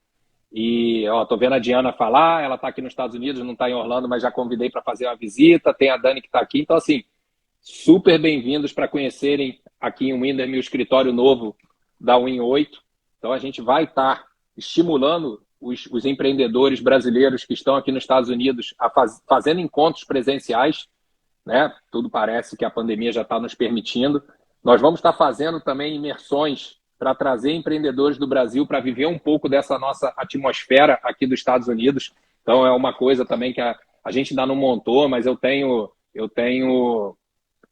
E, ó, tô vendo a Diana falar, ela está aqui nos Estados Unidos, não está em Orlando, mas já convidei para fazer uma visita. Tem a Dani que está aqui. Então, assim, super bem-vindos para conhecerem aqui em Windermere o escritório novo da Win8. Então, a gente vai estar estimulando os empreendedores brasileiros que estão aqui nos Estados Unidos fazendo encontros presenciais, né? Tudo parece que a pandemia já está nos permitindo. Nós vamos estar fazendo também imersões para trazer empreendedores do Brasil para viver um pouco dessa nossa atmosfera aqui dos Estados Unidos. Então, é uma coisa também que a gente ainda não montou, mas eu tenho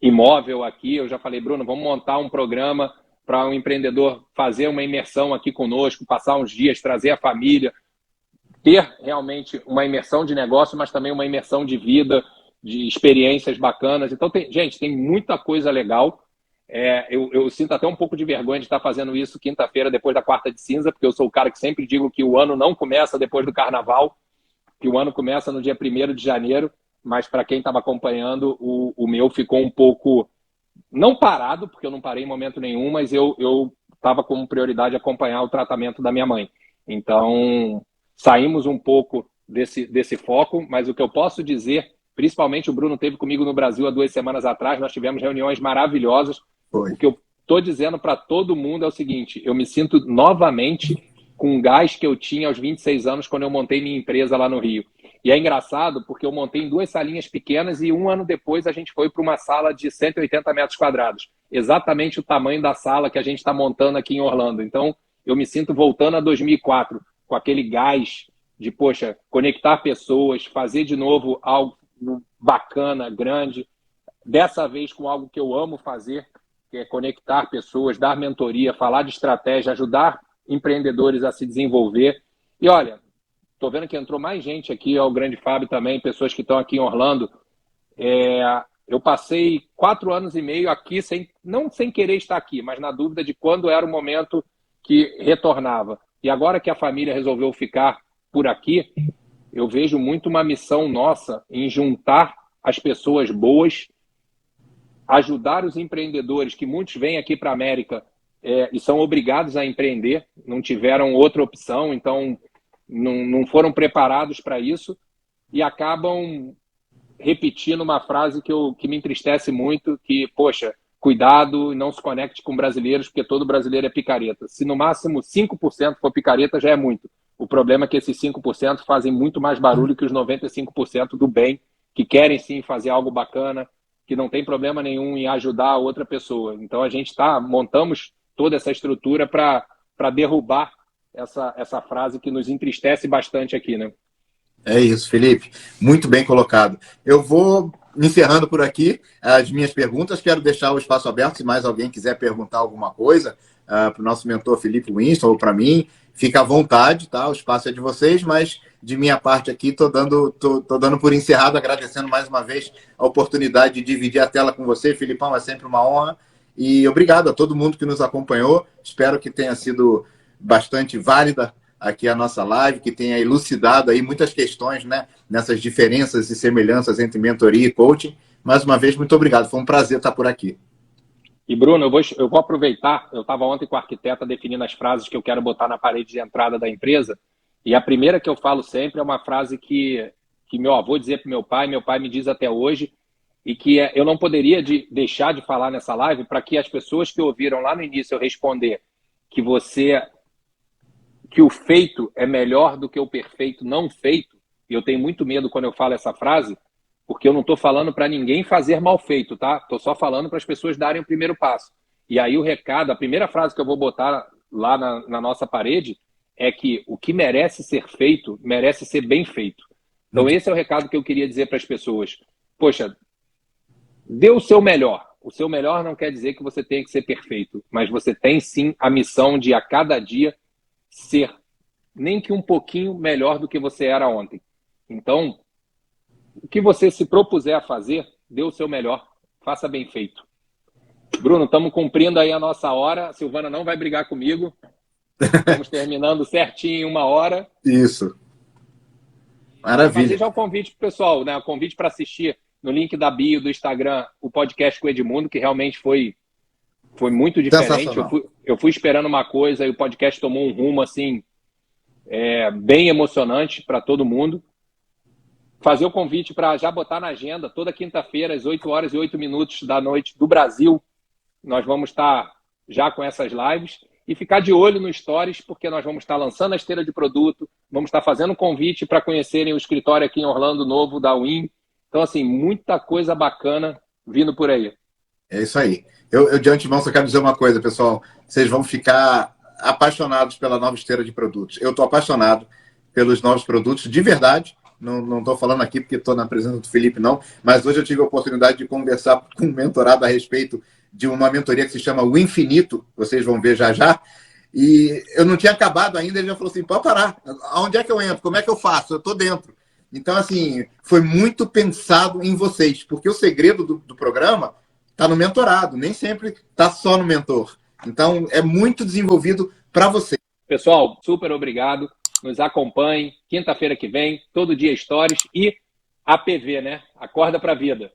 imóvel aqui. Eu já falei, Bruno, vamos montar um programa para um empreendedor fazer uma imersão aqui conosco, passar uns dias, trazer a família, ter realmente uma imersão de negócio, mas também uma imersão de vida, de experiências bacanas. Então, gente, tem muita coisa legal. Eu sinto até um pouco de vergonha de estar fazendo isso quinta-feira, depois da quarta de cinza, porque eu sou o cara que sempre digo que o ano não começa depois do carnaval, que o ano começa no dia 1º de janeiro, mas para quem estava acompanhando, o meu ficou um pouco... não parado, porque eu não parei em momento nenhum, mas eu estava como prioridade acompanhar o tratamento da minha mãe. Então, saímos um pouco desse foco, mas o que eu posso dizer, principalmente o Bruno teve comigo no Brasil há 2 semanas atrás, nós tivemos reuniões maravilhosas. Foi. O que eu estou dizendo para todo mundo é o seguinte, eu me sinto novamente com o gás que eu tinha aos 26 anos quando eu montei minha empresa lá no Rio. E é engraçado porque eu montei em 2 salinhas pequenas e 1 ano depois a gente foi para uma sala de 180 metros quadrados. Exatamente o tamanho da sala que a gente está montando aqui em Orlando. Então, eu me sinto voltando a 2004, com aquele gás de, poxa, conectar pessoas, fazer de novo algo bacana, grande. Dessa vez com algo que eu amo fazer, que é conectar pessoas, dar mentoria, falar de estratégia, ajudar empreendedores a se desenvolver. E olha, estou vendo que entrou mais gente aqui, ó, o grande Fábio também, pessoas que estão aqui em Orlando. Eu passei 4 anos e meio aqui, não sem querer estar aqui, mas na dúvida de quando era o momento que retornava. E agora que a família resolveu ficar por aqui, eu vejo muito uma missão nossa em juntar as pessoas boas, ajudar os empreendedores, que muitos vêm aqui para a América e são obrigados a empreender, não tiveram outra opção, então não foram preparados para isso e acabam repetindo uma frase que me entristece muito, que, poxa, cuidado e não se conecte com brasileiros, porque todo brasileiro é picareta. Se no máximo 5% for picareta, já é muito. O problema é que esses 5% fazem muito mais barulho que os 95% do bem, que querem sim fazer algo bacana, que não tem problema nenhum em ajudar a outra pessoa. Então a gente montamos toda essa estrutura para derrubar essa frase que nos entristece bastante aqui, né? É isso, Felipe. Muito bem colocado. Eu vou encerrando por aqui as minhas perguntas. Quero deixar o espaço aberto se mais alguém quiser perguntar alguma coisa para o nosso mentor Felipe Winston ou para mim. Fica à vontade, tá? O espaço é de vocês, mas de minha parte aqui tô dando por encerrado, agradecendo mais uma vez a oportunidade de dividir a tela com você, Filipão. É sempre uma honra. E obrigado a todo mundo que nos acompanhou. Espero que tenha sido bastante válida aqui a nossa live, que tenha elucidado aí muitas questões, né, nessas diferenças e semelhanças entre mentoria e coaching. Mais uma vez, muito obrigado. Foi um prazer estar por aqui. E, Bruno, eu vou aproveitar. Eu estava ontem com a arquiteta definindo as frases que eu quero botar na parede de entrada da empresa. E a primeira que eu falo sempre é uma frase que meu avô dizia para meu pai me diz até hoje, e que eu não poderia deixar de falar nessa live para que as pessoas que ouviram lá no início eu responder que o feito é melhor do que o perfeito não feito, e eu tenho muito medo quando eu falo essa frase, porque eu não estou falando para ninguém fazer mal feito, tá? Estou só falando para as pessoas darem o primeiro passo. E aí o recado, a primeira frase que eu vou botar lá na nossa parede é que o que merece ser feito, merece ser bem feito. Então esse é o recado que eu queria dizer para as pessoas. Poxa, dê o seu melhor. O seu melhor não quer dizer que você tem que ser perfeito, mas você tem sim a missão de a cada dia ser nem que um pouquinho melhor do que você era ontem. Então, o que você se propuser a fazer, dê o seu melhor, faça bem feito. Bruno, estamos cumprindo aí a nossa hora. A Silvana não vai brigar comigo. Estamos terminando certinho em 1 hora. Isso. Maravilha. Fazer já o convite para o pessoal, né? O convite para assistir no link da bio do Instagram o podcast com o Edmundo, que realmente foi muito diferente. Eu fui esperando uma coisa e o podcast tomou um rumo assim bem emocionante para todo mundo. Fazer o convite para já botar na agenda, toda quinta-feira, às 8h08 da noite do Brasil, nós vamos estar já com essas lives e ficar de olho no Stories, porque nós vamos estar lançando a esteira de produto, vamos estar fazendo um convite para conhecerem o escritório aqui em Orlando novo da Win. Então, assim, muita coisa bacana vindo por aí. É isso aí. Eu de antemão só quero dizer uma coisa, pessoal. Vocês vão ficar apaixonados pela nova esteira de produtos. Eu estou apaixonado pelos novos produtos, de verdade. Não estou falando aqui porque estou na presença do Felipe, não. Mas hoje eu tive a oportunidade de conversar com um mentorado a respeito de uma mentoria que se chama O Infinito. Vocês vão ver já já. E eu não tinha acabado ainda. Ele já falou assim, pode parar. Aonde é que eu entro? Como é que eu faço? Eu estou dentro. Então, assim, foi muito pensado em vocês. Porque o segredo do programa está no mentorado. Nem sempre está só no mentor. Então, é muito desenvolvido para você. Pessoal, super obrigado. Nos acompanhem. Quinta-feira que vem, todo dia stories e APV, né? Acorda para a vida.